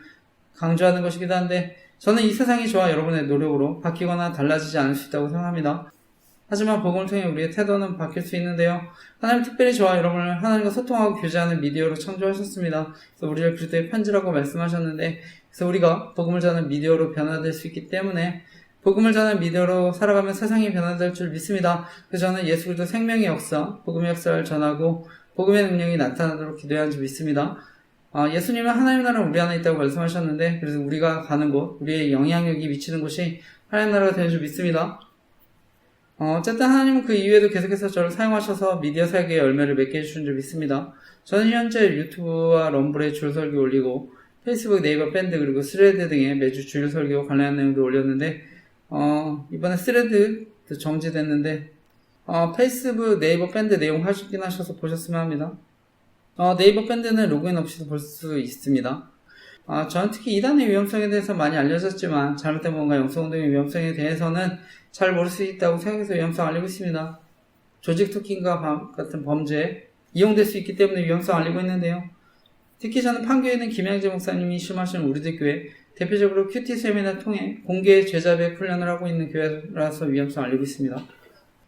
강조하는 것이기도 한데, 저는 이 세상이 저와 여러분의 노력으로 바뀌거나 달라지지 않을 수 있다고 생각합니다. 하지만 복음을 통해 우리의 태도는 바뀔 수 있는데요. 하나님 특별히 저와 여러분을 하나님과 소통하고 교제하는 미디어로 창조하셨습니다. 그래서 우리를 그리스도의 편지라고 말씀하셨는데, 그래서 우리가 복음을 전하는 미디어로 변화될 수 있기 때문에 복음을 전하는 미디어로 살아가면 세상이 변화될 줄 믿습니다. 그래서 저는 예수 그리스도 생명의 역사, 복음의 역사를 전하고 복음의 능력이 나타나도록 기도해야 줄 믿습니다. 예수님은 하나님 나라는 우리 안에 있다고 말씀하셨는데, 그래서 우리가 가는 곳, 우리의 영향력이 미치는 곳이 하나님 나라가 되는 줄 믿습니다. 어쨌든 하나님은 그 이후에도 계속해서 저를 사용하셔서 미디어 사역의 열매를 맺게 해주신 줄 믿습니다. 저는 현재 유튜브와 럼블에 주일 설교 올리고 페이스북, 네이버 밴드 그리고 스레드 등에 매주 주일 설교 관련한 내용도 올렸는데 이번에 스레드도 정지됐는데 페이스북, 네이버 밴드 내용 확인하셔서 보셨으면 합니다. 네이버 밴드는 로그인 없이도 볼 수 있습니다. 저는 특히 이단의 위험성에 대해서 많이 알려졌지만 잘못된 뭔가 영성운동의 위험성에 대해서는 잘 모를 수 있다고 생각해서 위험성을 알리고 있습니다. 조직 토킹과 같은 범죄에 이용될 수 있기 때문에 위험성을 알리고 있는데요. 특히 저는 판교에 있는 김양재 목사님이 심하신 우리들 교회, 대표적으로 큐티 세미나를 통해 공개 죄자백 훈련을 하고 있는 교회라서 위험성을 알리고 있습니다.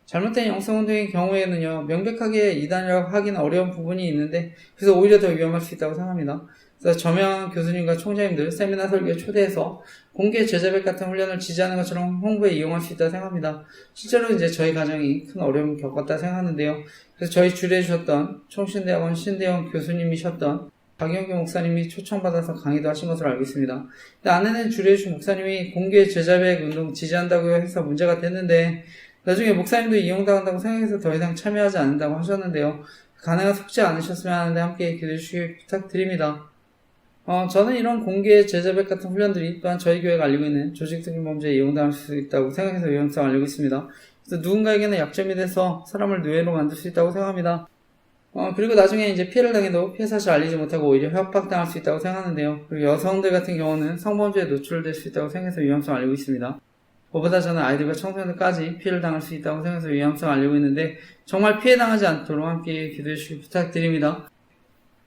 잘못된 영성운동의 경우에는요, 명백하게 이단이라고 하기는 어려운 부분이 있는데 그래서 오히려 더 위험할 수 있다고 생각합니다. 그래서 저명 교수님과 총장님들 세미나 설교에 초대해서 공개 제자백 같은 훈련을 지지하는 것처럼 홍보에 이용할 수 있다고 생각합니다. 실제로 이제 저희 가정이 큰 어려움을 겪었다 생각하는데요. 그래서 저희 주례해 주셨던 총신대학원 신대원 교수님이셨던 박영규 목사님이 초청받아서 강의도 하신 것으로 알고 있습니다. 근데 아내는 주례해 주신 목사님이 공개 제자백 운동 지지한다고 해서 문제가 됐는데 나중에 목사님도 이용당한다고 생각해서 더 이상 참여하지 않는다고 하셨는데요. 가능한 속지 않으셨으면 하는데 함께 기도해 주시길 부탁드립니다. 저는 이런 공개 제자백 같은 훈련들이 또한 저희 교회가 알리고 있는 조직적인 범죄에 이용당할 수 있다고 생각해서 위험성을 알리고 있습니다. 그래서 누군가에게는 약점이 돼서 사람을 노예로 만들 수 있다고 생각합니다. 그리고 나중에 이제 피해를 당해도 피해 사실을 알리지 못하고 오히려 협박당할 수 있다고 생각하는데요. 그리고 여성들 같은 경우는 성범죄에 노출될 수 있다고 생각해서 위험성을 알리고 있습니다. 무엇보다 저는 아이들과 청소년들까지 피해를 당할 수 있다고 생각해서 위험성을 알리고 있는데 정말 피해 당하지 않도록 함께 기도해 주시기 부탁드립니다.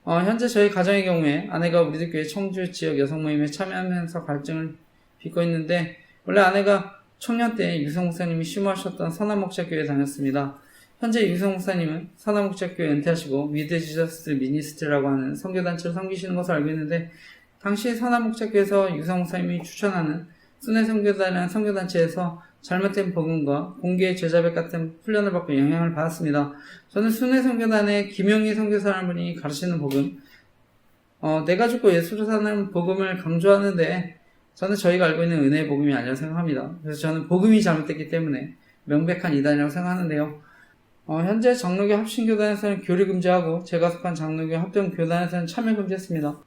현재 저희 가정의 경우에 아내가 우리들 교회 청주 지역 여성 모임에 참여하면서 갈증을 빚고 있는데 원래 아내가 청년 때 유성 목사님이 심호하셨던 선한목자교회에 다녔습니다. 현재 유성 목사님은 선한목자교회 은퇴하시고 위드 지저스 미니스트라고 하는 선교단체를 섬기시는 것을 알고 있는데 당시 선한목자교회에서 유성 목사님이 추천하는 순회 선교단이라는 선교단체에서 잘못된 복음과 공개 제자백 같은 훈련을 받고 영향을 받았습니다. 저는 순회 선교단의 김용희 선교사라는 분이 가르치는 복음, 내가 죽고 예수로 사는 복음을 강조하는데 저는 저희가 알고 있는 은혜의 복음이 아니라고 생각합니다. 그래서 저는 복음이 잘못됐기 때문에 명백한 이단이라고 생각하는데요. 현재 장로교 합신교단에서는 교리 금지하고 제가 속한 장로교 합동교단에서는 참여 금지했습니다.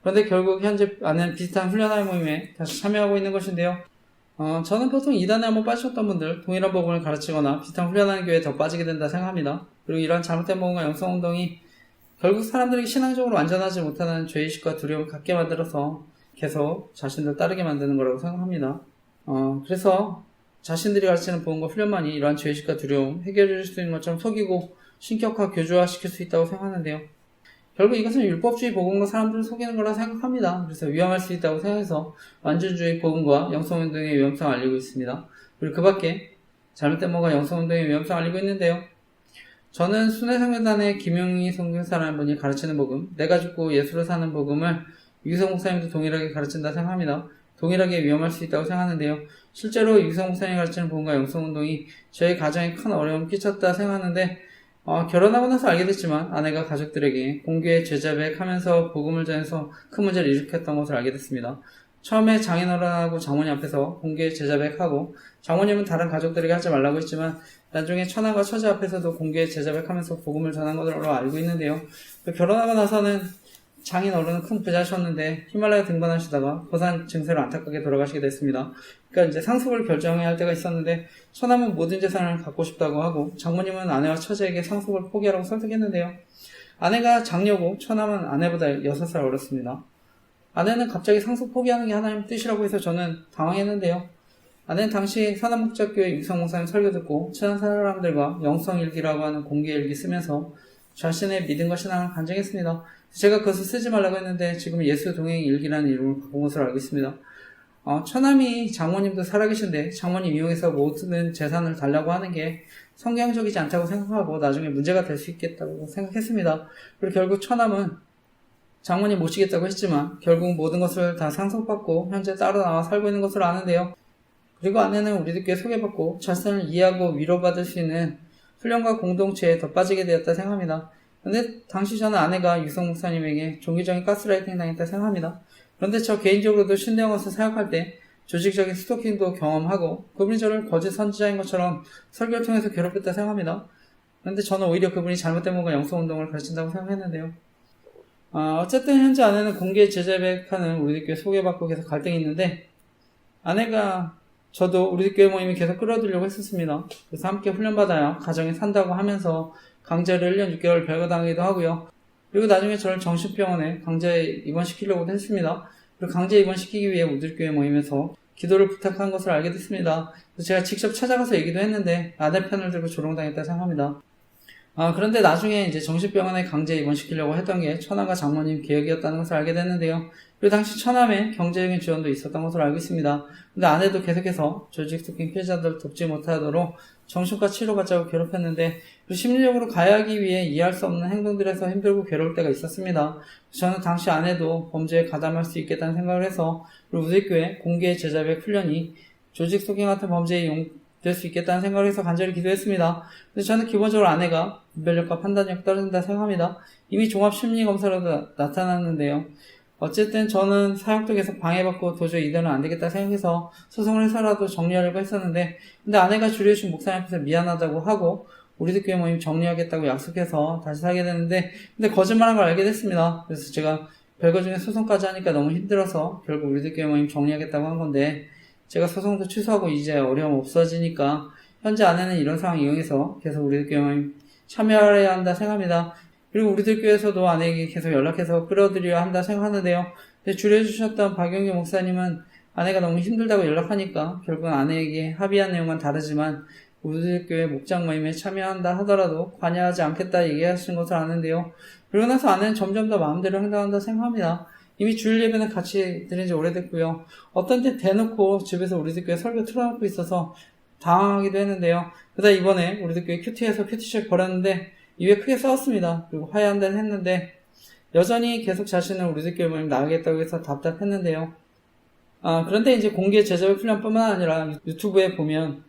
그런데 결국 현재 아내는 비슷한 훈련할 모임에 다시 참여하고 있는 것인데요. 저는 보통 이단에 한번 빠지셨던 분들 동일한 복음을 가르치거나 비슷한 훈련하는 교회에 더 빠지게 된다 생각합니다. 그리고 이런 잘못된 복음과 영성운동이 결국 사람들에게 신앙적으로 완전하지 못하는 죄의식과 두려움을 갖게 만들어서 계속 자신들 따르게 만드는 거라고 생각합니다. 그래서 자신들이 가르치는 복음과 훈련만이 이러한 죄의식과 두려움 해결해 줄 수 있는 것처럼 속이고 신격화 교조화 시킬 수 있다고 생각하는데요. 결국 이것은 율법주의 복음과 사람들을 속이는 거라 생각합니다. 그래서 위험할 수 있다고 생각해서 완전주의 복음과 영성운동의 위험성을 알리고 있습니다. 그리고 그 밖에 잘못된 뭔가 영성운동의 위험성을 알리고 있는데요. 저는 순회성교단의 김용희 선교사라는 분이 가르치는 복음, 내가 죽고 예수로 사는 복음을 유성 목사님도 동일하게 가르친다 생각합니다. 동일하게 위험할 수 있다고 생각하는데요. 실제로 유성 목사님이 가르치는 복음과 영성운동이 저희 가정에 큰 어려움을 끼쳤다 생각하는데 결혼하고 나서 알게 됐지만 아내가 가족들에게 공개 제자백 하면서 복음을 전해서 큰 문제를 일으켰던 것을 알게 됐습니다. 처음에 장인어른하고 장모님 앞에서 공개 제자백하고 장모님은 다른 가족들에게 하지 말라고 했지만 나중에 처남과 처제 앞에서도 공개 제자백하면서 복음을 전한 것으로 알고 있는데요. 결혼하고 나서는 장인어른은 큰 부자셨는데 히말라야 등반하시다가 고산 증세로 안타깝게 돌아가시게 됐습니다. 그러니까 이제 상속을 결정해야 할 때가 있었는데 처남은 모든 재산을 갖고 싶다고 하고 장모님은 아내와 처제에게 상속을 포기하라고 설득했는데요. 아내가 장녀고 처남은 아내보다 6살 어렸습니다. 아내는 갑자기 상속 포기하는 게 하나님 뜻이라고 해서 저는 당황했는데요. 아내는 당시 선한목자교회 유성 목사님 설교 듣고 친한 사람들과 영성일기라고 하는 공개일기 쓰면서 자신의 믿음과 신앙을 간증했습니다. 제가 그것을 쓰지 말라고 했는데 지금 예수 동행 일기라는 이름을 바꾼 것으로 알고 있습니다. 처남이 장모님도 살아계신데 장모님 이용해서 모든 재산을 달라고 하는 게 성경적이지 않다고 생각하고 나중에 문제가 될 수 있겠다고 생각했습니다. 그리고 결국 처남은 장모님 모시겠다고 했지만 결국 모든 것을 다 상속받고 현재 따로 나와 살고 있는 것으로 아는데요. 그리고 아내는 우리들께 소개받고 자신을 이해하고 위로받을 수 있는 훈련과 공동체에 더 빠지게 되었다 생각합니다. 그런데 당시 저는 아내가 유성 목사님에게 종교적인 가스라이팅 당했다 생각합니다. 그런데 저 개인적으로도 신대영어서 사역할 때 조직적인 스토킹도 경험하고 그분이 저를 거짓 선지자인 것처럼 설교를 통해서 괴롭혔다 생각합니다. 그런데 저는 오히려 그분이 잘못된 뭔가 영성운동을 가르친다고 생각했는데요. 어쨌든 현재 아내는 공개 제자백하는 우리들교회 소개받고 계속 갈등이 있는데 아내가 저도 우리들교회 모임에 계속 끌어들이려고 했었습니다. 그래서 함께 훈련받아야 가정에 산다고 하면서 강제로 1년 6개월 별거당하기도 하고요. 그리고 나중에 저를 정신병원에 강제 입원시키려고도 했습니다. 그리고 강제 입원시키기 위해 우리들교회 모임에서 기도를 부탁한 것을 알게 됐습니다. 그래서 제가 직접 찾아가서 얘기도 했는데 아내 편을 들고 조롱당했다 생각합니다. 그런데 나중에 이제 정신병원에 강제 입원시키려고 했던 게 처남과 장모님 계획이었다는 것을 알게 됐는데요. 그리고 당시 처남의 경제적인 지원도 있었던 것으로 알고 있습니다. 근데 아내도 계속해서 조직 스토킹 피해자들 돕지 못하도록 정신과 치료받자고 괴롭혔는데 심리적으로 가해하기 위해 이해할 수 없는 행동들에서 힘들고 괴로울 때가 있었습니다. 저는 당시 아내도 범죄에 가담할 수 있겠다는 생각을 해서 우리교회 공개 제자백 훈련이 조직 스토킹 같은 범죄에 될 수 있겠다는 생각을 해서 간절히 기도했습니다. 그래서 저는 기본적으로 아내가 분별력과 판단력 떨어진다 생각합니다. 이미 종합심리검사로도 나타났는데요. 어쨌든 저는 사역도 계속 방해받고 도저히 이대로는 안 되겠다 생각해서 소송을 해서라도 정리하려고 했었는데 근데 아내가 주례해준 목사님 앞에서 미안하다고 하고 우리들교회 모임 정리하겠다고 약속해서 다시 사게 됐는데 근데 거짓말한 걸 알게 됐습니다. 그래서 제가 별거 중에 소송까지 하니까 너무 힘들어서 결국 우리들교회 모임 정리하겠다고 한 건데 제가 소송도 취소하고 이제 어려움 없어지니까 현재 아내는 이런 상황 이용해서 계속 우리들교회 모임 참여해야 한다 생각합니다. 그리고 우리들 교회에서도 아내에게 계속 연락해서 끌어들여야 한다 생각하는데요. 주례해주셨던 박영규 목사님은 아내가 너무 힘들다고 연락하니까 결국 아내에게 합의한 내용은 다르지만 우리들 교회 목장 모임에 참여한다 하더라도 관여하지 않겠다 얘기하신 것을 아는데요. 그러고 나서 아내는 점점 더 마음대로 행동한다 생각합니다. 이미 주일 예배는 같이 드린 지 오래됐고요. 어떤 때 대놓고 집에서 우리들 교회 설교 틀어놓고 있어서 당황하기도 했는데요. 그러다 이번에 우리들 교회 큐티에서 큐티쇼를 벌였는데 이후에 크게 싸웠습니다. 그리고 화해한다는 했는데 여전히 계속 자신은 우리들 교회 모임 나가겠다고 해서 답답했는데요. 그런데 이제 공개 제자백 훈련뿐만 아니라 유튜브에 보면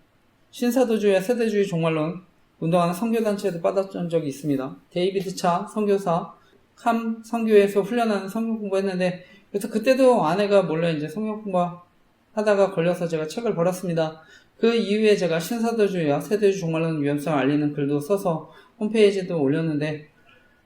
신사도주의 세대주의 종말론 운동하는 선교단체에도 빠졌던 적이 있습니다. 데이비드 차 선교사 캄 선교회에서 훈련하는 성경 공부했는데 그래서 그때도 아내가 몰래 이제 성경 공부하다가 걸려서 제가 책을 벌었습니다. 그 이후에 제가 신사도주의와 세대주의 종말론 위험성을 알리는 글도 써서 홈페이지도 올렸는데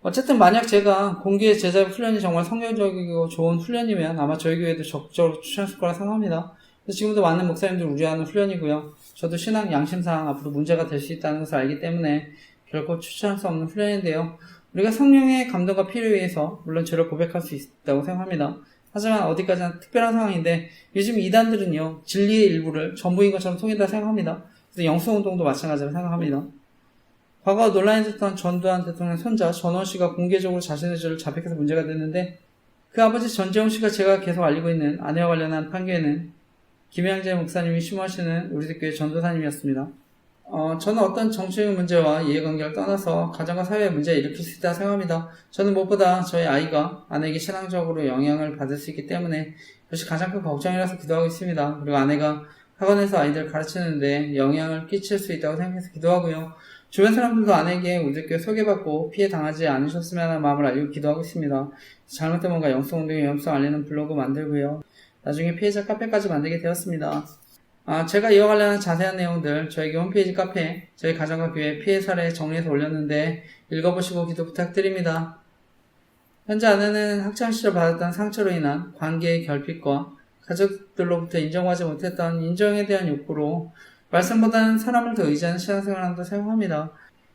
어쨌든 만약 제가 공개 제자백 훈련이 정말 성경적이고 좋은 훈련이면 아마 저희 교회도 적극적으로 추천했을 거라 생각합니다. 그래서 지금도 많은 목사님들 우려하는 훈련이고요. 저도 신앙 양심상 앞으로 문제가 될 수 있다는 것을 알기 때문에 결코 추천할 수 없는 훈련인데요. 우리가 성령의 감동과 필요에 의해서 물론 죄를 고백할 수 있다고 생각합니다. 하지만 어디까지나 특별한 상황인데 요즘 이단들은요 진리의 일부를 전부인 것처럼 통일다 생각합니다. 그래서 영성운동도 마찬가지로 생각합니다. 과거 논란이 됐던 전두환 대통령 손자 전원 씨가 공개적으로 자신의 죄를 자백해서 문제가 됐는데 그 아버지 전재홍 씨가 제가 계속 알리고 있는 아내와 관련한 판결에는 김양재 목사님이 심호하시는 우리들 교회 전도사님이었습니다. 저는 어떤 정치적 문제와 이해관계를 떠나서 가정과 사회의 문제에 일으킬 수 있다고 생각합니다. 저는 무엇보다 저희 아이가 아내에게 신앙적으로 영향을 받을 수 있기 때문에 그것이 가장 큰 걱정이라서 기도하고 있습니다. 그리고 아내가 학원에서 아이들을 가르치는데 영향을 끼칠 수 있다고 생각해서 기도하고요. 주변 사람들도 아내에게 우리들교회 소개받고 피해 당하지 않으셨으면 하는 마음을 알리고 기도하고 있습니다. 잘못된 뭔가 영성운동의 위험성 알리는 블로그 만들고요. 나중에 피해자 카페까지 만들게 되었습니다. 제가 이어가려는 자세한 내용들 저희 홈페이지 카페 저희 가정과 교회 피해 사례 정리해서 올렸는데 읽어보시고 기도 부탁드립니다. 현재 아내는 학창시절 받았던 상처로 인한 관계의 결핍과 가족들로부터 인정하지 못했던 인정에 대한 욕구로 말씀보다는 사람을 더 의지하는 신앙생활을 한다고 생각합니다.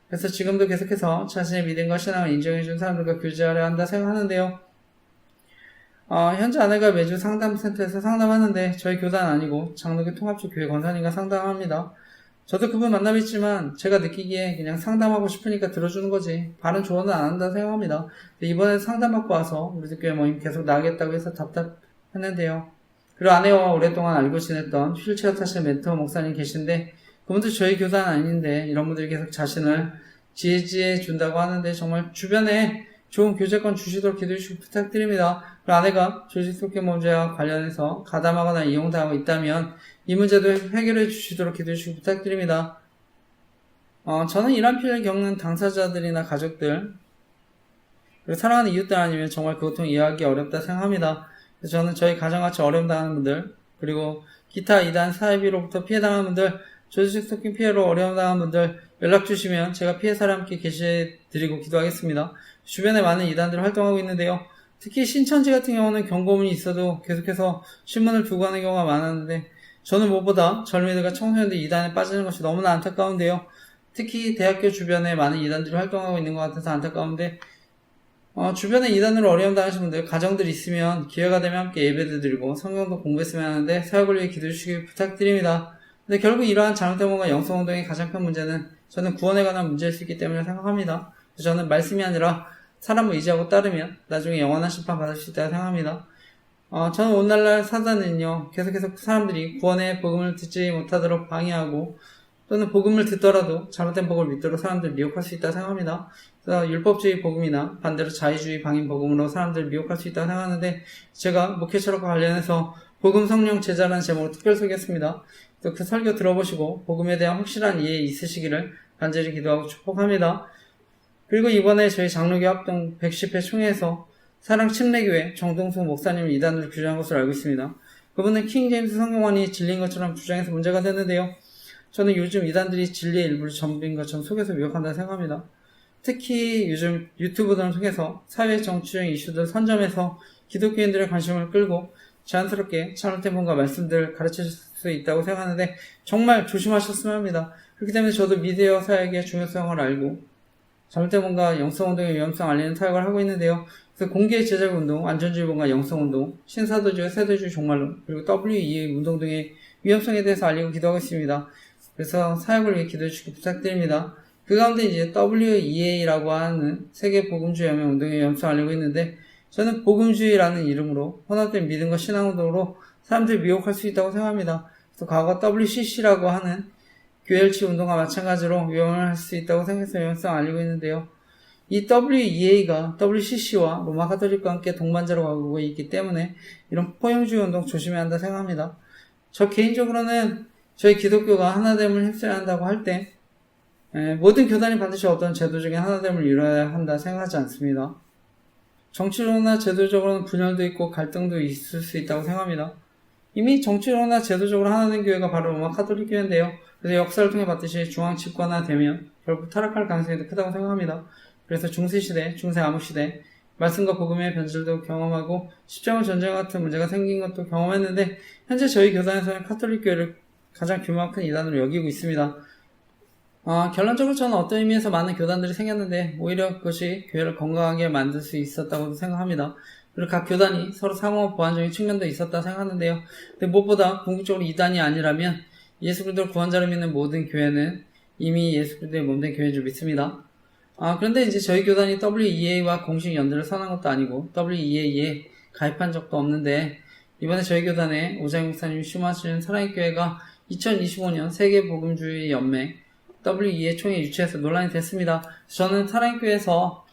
그래서 지금도 계속해서 자신의 믿음과 신앙을 인정해준 사람들과 교제하려 한다 생각하는데요. 현재 아내가 매주 상담센터에서 상담하는데 저희 교단 아니고 장로교 통합주 교회 권사님과 상담합니다. 저도 그분 만나고 있지만 제가 느끼기에 그냥 상담하고 싶으니까 들어주는 거지 바른 조언은 안 한다고 생각합니다. 이번에 상담받고 와서 우리들 교회 모임 계속 나가겠다고 해서 답답했는데요. 그리고 아내와 오랫동안 알고 지냈던 휠체어 타시는 멘토 목사님 계신데 그분도 저희 교단 아닌데 이런 분들이 계속 자신을 지지해 준다고 하는데 정말 주변에 좋은 교제권 주시도록 기도해 주시고 부탁드립니다. 그리고 아내가 조직폭행 범죄와 관련해서 가담하거나 이용당하고 있다면 이 문제도 해결해 주시도록 기도해 주시기 부탁드립니다. 저는 이런 피해를 겪는 당사자들이나 가족들, 그리고 사랑하는 이웃들 아니면 정말 그 고통 이해하기 어렵다 생각합니다. 그래서 저는 저희 가정같이 어려움 당하는 분들, 그리고 기타 이단 사이비로부터 피해당하는 분들, 조직 스토킹 피해로 어려움 당하는 분들 연락 주시면 제가 피해 사례 함께 게시해드리고 기도하겠습니다. 주변에 많은 이단들 활동하고 있는데요. 특히 신천지 같은 경우는 경고문이 있어도 계속해서 신문을 두고 하는 경우가 많았는데, 저는 무엇보다 젊은이들과 청소년들이 이단에 빠지는 것이 너무나 안타까운데요. 특히 대학교 주변에 많은 이단들이 활동하고 있는 것 같아서 안타까운데, 주변에 이단으로 어려움 당하신 분들, 가정들 있으면 기회가 되면 함께 예배도 드리고 성경도 공부했으면 하는데 사역을 위해 기도해 주시기 부탁드립니다. 근데 결국 이러한 잘못된 몸과 영성운동의 가장 큰 문제는 저는 구원에 관한 문제일 수 있기 때문에 생각합니다. 저는 말씀이 아니라 사람을 의지하고 따르면 나중에 영원한 심판 받을 수 있다고 생각합니다. 저는 오늘날 사단은요, 계속해서 사람들이 구원의 복음을 듣지 못하도록 방해하고 또는 복음을 듣더라도 잘못된 복음을 믿도록 사람들을 미혹할 수 있다고 생각합니다. 그래서 율법주의 복음이나 반대로 자의주의 방임 복음으로 사람들을 미혹할 수 있다고 생각하는데, 제가 목회 철학과 관련해서 복음 성령 제자라는 제목으로 특별 설교했습니다. 그 설교 들어보시고 복음에 대한 확실한 이해 있으시기를 간절히 기도하고 축복합니다. 그리고 이번에 저희 장로교 합동 110회 총회에서 사랑 침례교회 정동수 목사님을 이단으로 규정한 것으로 알고 있습니다. 그분은 킹 제임스 성경원이 진리인 것처럼 주장해서 문제가 됐는데요. 저는 요즘 이단들이 진리의 일부를 전부인 것처럼 속여서 미혹한다고 생각합니다. 특히 요즘 유튜브 등을 통해서 사회 정치적 이슈들 선점해서 기독교인들의 관심을 끌고 자연스럽게 잘못된 분과 말씀들을 가르칠 수 있다고 생각하는데 정말 조심하셨으면 합니다. 그렇기 때문에 저도 미디어 사역의 중요성을 알고 잘못된 분과 영성운동의 위험성 알리는 사역을 하고 있는데요. 그래서 공개의 제자운동, 안전주의본과 영성운동, 신사도주의 세도주의 종말론, 그리고 WEA 운동 등의 위험성에 대해서 알리고 기도하고 있습니다. 그래서 사역을 위해 기도해 주시기 부탁드립니다. 그 가운데 이제 WEA라고 하는 세계복음주의 연맹 운동의 위험성을 알리고 있는데, 저는 복음주의라는 이름으로 혼합된 믿음과 신앙운동으로 사람들을 미혹할 수 있다고 생각합니다. 그래서 과거 WCC라고 하는 교회일치 운동과 마찬가지로 위험을 할 수 있다고 생각해서 위험성을 알리고 있는데요. 이 WEA가 WCC와 로마 가톨릭과 함께 동반자로 가고 있기 때문에 이런 포용주의 운동 조심해야 한다 생각합니다. 저 개인적으로는 저희 기독교가 하나됨을 휩쓸어야 한다고 할 때 모든 교단이 반드시 어떤 제도적인 하나됨을 이뤄야 한다 생각하지 않습니다. 정치적으로나 제도적으로는 분열도 있고 갈등도 있을 수 있다고 생각합니다. 이미 정치적으로나 제도적으로 하나된 교회가 바로 로마 가톨릭 교회인데요. 그래서 역사를 통해 봤듯이 중앙 집권화되면 결국 타락할 가능성이 더 크다고 생각합니다. 그래서 중세시대, 중세암흑시대, 말씀과 복음의 변질도 경험하고 십자군 전쟁 같은 문제가 생긴 것도 경험했는데, 현재 저희 교단에서는 가톨릭 교회를 가장 규모가 큰 이단으로 여기고 있습니다. 결론적으로 저는 어떤 의미에서 많은 교단들이 생겼는데 오히려 그것이 교회를 건강하게 만들 수 있었다고 생각합니다. 그리고 각 교단이 서로 상호 보완적인 측면도 있었다 생각하는데요. 근데 무엇보다 궁극적으로 이단이 아니라면 예수 그리스도를 구원자로 믿는 모든 교회는 이미 예수 그리스도의 몸된 교회인 줄 믿습니다. 그런데 이제 저희 교단이 WEA와 공식 연대를 선한 것도 아니고 WEA에 가입한 적도 없는데, 이번에 저희 교단에 오장희 목사님이 심하시는 사랑의 교회가 2025년 세계복음주의 연맹 WEA 총회 유치해서 논란이 됐습니다. 저는 사랑의 교회에서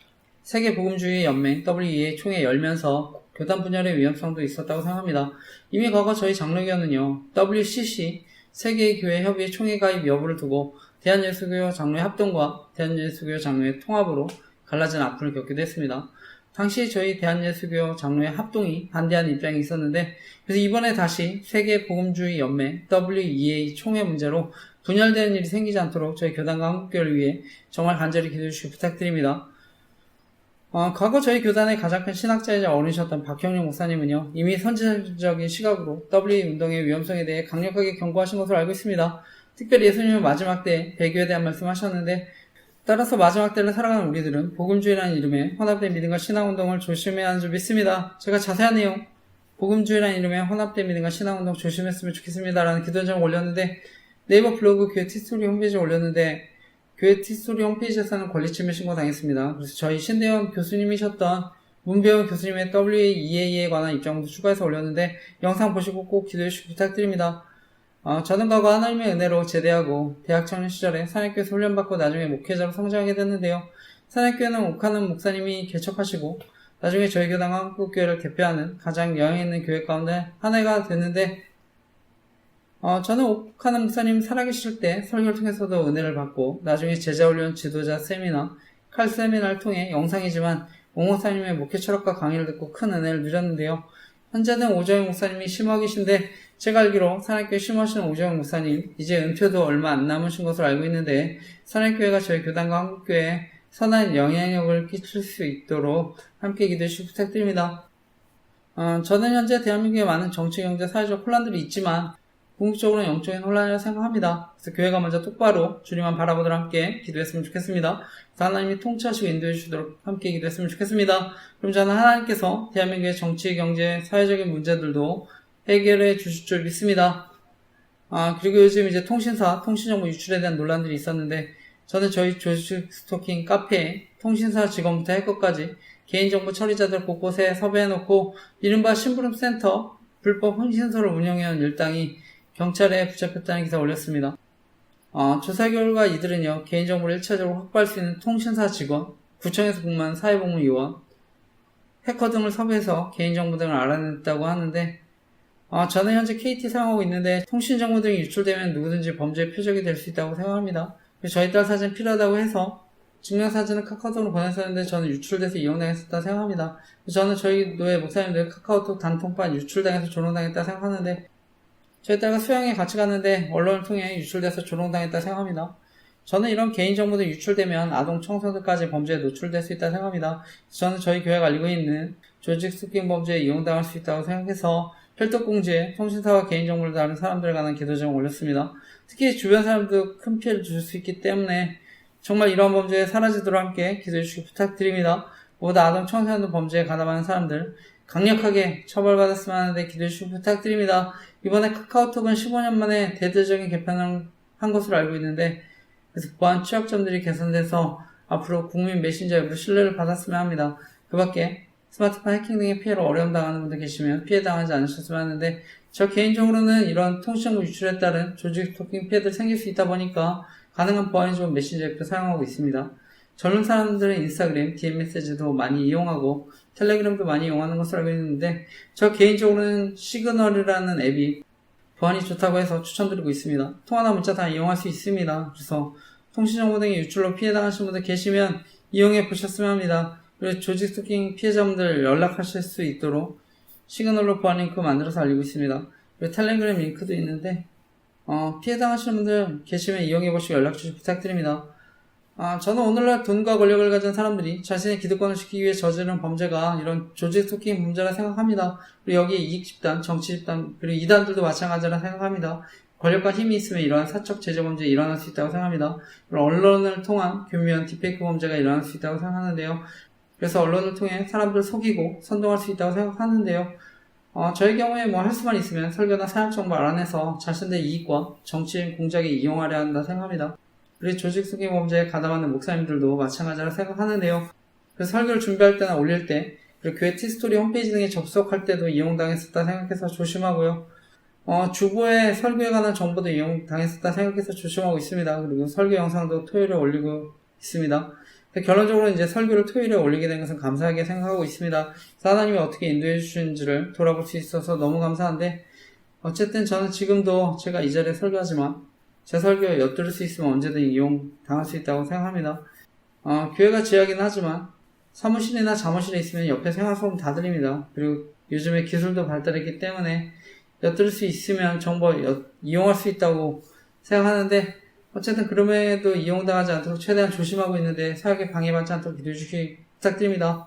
세계복음주의 연맹 WEA 총회 열면서 교단 분열의 위험성도 있었다고 생각합니다. 이미 과거 저희 장로교는요, WCC 세계교회 협의회 총회 가입 여부를 두고 대한예수교 장로의 합동과 대한예수교 장로의 통합으로 갈라진 아픔을 겪기도 했습니다. 당시 저희 대한예수교 장로의 합동이 반대하는 입장이 있었는데, 그래서 이번에 다시 세계복음주의 연맹 WEA 총회 문제로 분열되는 일이 생기지 않도록 저희 교단과 한국교회를 위해 정말 간절히 기도해 주시기 부탁드립니다. 과거 저희 교단의 가장 큰 신학자이자 어른이셨던 박형룡 목사님은요, 이미 선지적인 시각으로 WEA 운동의 위험성에 대해 강력하게 경고하신 것으로 알고 있습니다. 특별히 예수님은 마지막 때 배교에 대한 말씀하셨는데, 따라서 마지막 때를 살아가는 우리들은 복음주의라는 이름의 혼합된 믿음과 신앙운동을 조심해야 하는 줄 믿습니다. 제가 자세한 내용, 복음주의라는 이름의 혼합된 믿음과 신앙운동 조심했으면 좋겠습니다라는 기도전을 올렸는데, 네이버 블로그 교회 티스토리 홈페이지에 올렸는데, 교회 티스토리 홈페이지에서는 권리침해 신고당했습니다. 그래서 저희 신대원 교수님이셨던 문배원 교수님의 WEA에 관한 입장도 추가해서 올렸는데, 영상 보시고 꼭 기도해 주시기 부탁드립니다. 저는 과거 하나님의 은혜로 제대하고 대학 청년 시절에 산악교회에서 훈련받고 나중에 목회자로 성장하게 됐는데요. 산악교회는 옥하는 목사님이 개척하시고 나중에 저희 교당 한국교회를 대표하는 가장 영향 있는 교회 가운데 하나가 됐는데, 저는 옥하는 목사님 살아계실 때 설교를 통해서도 은혜를 받고 나중에 제자훈련 지도자 세미나, 칼 세미나를 통해 영상이지만 오 목사님의 목회 철학과 강의를 듣고 큰 은혜를 누렸는데요. 현재는 오정영 목사님이 심화 계신데 제가 알기로 사랑교회 심화하시는 오정영 목사님 이제 은퇴도 얼마 안 남으신 것으로 알고 있는데 사랑교회가 저희 교단과 한국교회에 선한 영향력을 끼칠 수 있도록 함께 기도해 주시기 부탁드립니다. 저는 현재 대한민국에 많은 정치, 경제, 사회적 혼란들이 있지만 궁극적으로는 영적인 혼란이라고 생각합니다. 그래서 교회가 먼저 똑바로 주님만 바라보도록 함께 기도했으면 좋겠습니다. 그래서 하나님이 통치하시고 인도해 주시도록 함께 기도했으면 좋겠습니다. 그럼 저는 하나님께서 대한민국의 정치, 경제, 사회적인 문제들도 해결해 주실 줄 믿습니다. 그리고 요즘 이제 통신사, 통신정보 유출에 대한 논란들이 있었는데 저는 저희 조직 스토킹 카페에 통신사 직원부터 해커까지 개인정보 처리자들 곳곳에 섭외해놓고 이른바 심부름센터 불법 혼신소를 운영해온 일당이 경찰에 붙잡혔다는 기사 올렸습니다. 조사 결과 이들은요, 개인정보를 1차적으로 확보할 수 있는 통신사 직원, 구청에서 근무한 사회복무 요원, 해커 등을 섭외해서 개인정보 등을 알아냈다고 하는데, 저는 현재 KT 사용하고 있는데 통신정보 등이 유출되면 누구든지 범죄의 표적이 될 수 있다고 생각합니다. 저희 딸 사진 필요하다고 해서 증명사진을 카카오톡으로 보냈었는데 저는 유출돼서 이용당했었다 생각합니다. 저는 저희 노예 목사님들 카카오톡 단통판 유출당해서 조롱당했다 생각하는데 저희 딸과 수영에 같이 갔는데 언론을 통해 유출돼서 조롱당했다 생각합니다. 저는 이런 개인정보들 유출되면 아동 청소년까지 범죄에 노출될 수 있다 생각합니다. 저는 저희 교회가 알고 있는 조직 스토킹 범죄에 이용당할 수 있다고 생각해서 혈떡공지에 통신사와 개인정보를 다룬 사람들에 관한 기도 제목을 올렸습니다. 특히 주변 사람도 큰 피해를 줄 수 있기 때문에 정말 이러한 범죄에 사라지도록 함께 기도해 주시기 부탁드립니다. 모두 아동 청소년 범죄에 가담하는 사람들 강력하게 처벌받았으면 하는데 기도해 주시기 부탁드립니다. 이번에 카카오톡은 15년 만에 대대적인 개편을 한 것으로 알고 있는데 그래서 보안 취약점들이 개선돼서 앞으로 국민 메신저에 신뢰를 받았으면 합니다. 그 밖에 스마트폰 해킹 등의 피해로 어려움 당하는 분들 계시면 피해 당하지 않으셨으면 하는데 저 개인적으로는 이런 통신정보 유출에 따른 조직 스토킹 피해들 생길 수 있다 보니까 가능한 보안이 좋은 메신저 앱도 사용하고 있습니다. 젊은 사람들은 인스타그램, DM메시지도 많이 이용하고 텔레그램도 많이 이용하는 것으로 알고 있는데 저 개인적으로는 시그널이라는 앱이 보안이 좋다고 해서 추천드리고 있습니다. 통화나 문자 다 이용할 수 있습니다. 그래서 통신정보 등의 유출로 피해당하신 분들 계시면 이용해 보셨으면 합니다. 그리고 조직 스토킹 피해자분들 연락하실 수 있도록 시그널로 보안 링크 만들어서 알리고 있습니다. 그리고 텔레그램 링크도 있는데 피해당하시는 분들 계시면 이용해보시고 연락주시 부탁드립니다. 저는 오늘날 돈과 권력을 가진 사람들이 자신의 기득권을 지키기 위해 저지른 범죄가 이런 조직 스토킹 범죄라 생각합니다. 그리고 여기에 이익집단, 정치집단, 그리고 이단들도 마찬가지라 생각합니다. 권력과 힘이 있으면 이러한 사적 제재 범죄가 일어날 수 있다고 생각합니다. 그리고 언론을 통한 교묘한 딥페이크 범죄가 일어날 수 있다고 생각하는데요. 그래서 언론을 통해 사람들을 속이고 선동할 수 있다고 생각하는데요. 저의 경우에 뭐 할 수만 있으면 설교나 사역 정보 알아내서 자신들의 이익과 정치인 공작에 이용하려 한다 생각합니다. 그리고 조직 스토킹 범죄에 가담하는 목사님들도 마찬가지라 생각하는데요. 그래서 설교를 준비할 때나 올릴 때, 그리고 교회 티스토리 홈페이지 등에 접속할 때도 이용당했었다 생각해서 조심하고요. 주보에 설교에 관한 정보도 이용당했었다 생각해서 조심하고 있습니다. 그리고 설교 영상도 토요일에 올리고 있습니다. 결론적으로 이제 설교를 토요일에 올리게 된 것은 감사하게 생각하고 있습니다. 하나님이 어떻게 인도해 주시는지를 돌아볼 수 있어서 너무 감사한데 어쨌든 저는 지금도 제가 이 자리에 설교하지만 제 설교에 엿들을 수 있으면 언제든 이용당할 수 있다고 생각합니다. 교회가 지하긴 하지만 사무실이나 자무실에 있으면 옆에 생활소음 다 들립니다. 그리고 요즘에 기술도 발달했기 때문에 엿들을 수 있으면 정보 이용할 수 있다고 생각하는데 어쨌든 그럼에도 이용당하지 않도록 최대한 조심하고 있는데 사역에 방해받지 않도록 기도해 주시기 부탁드립니다.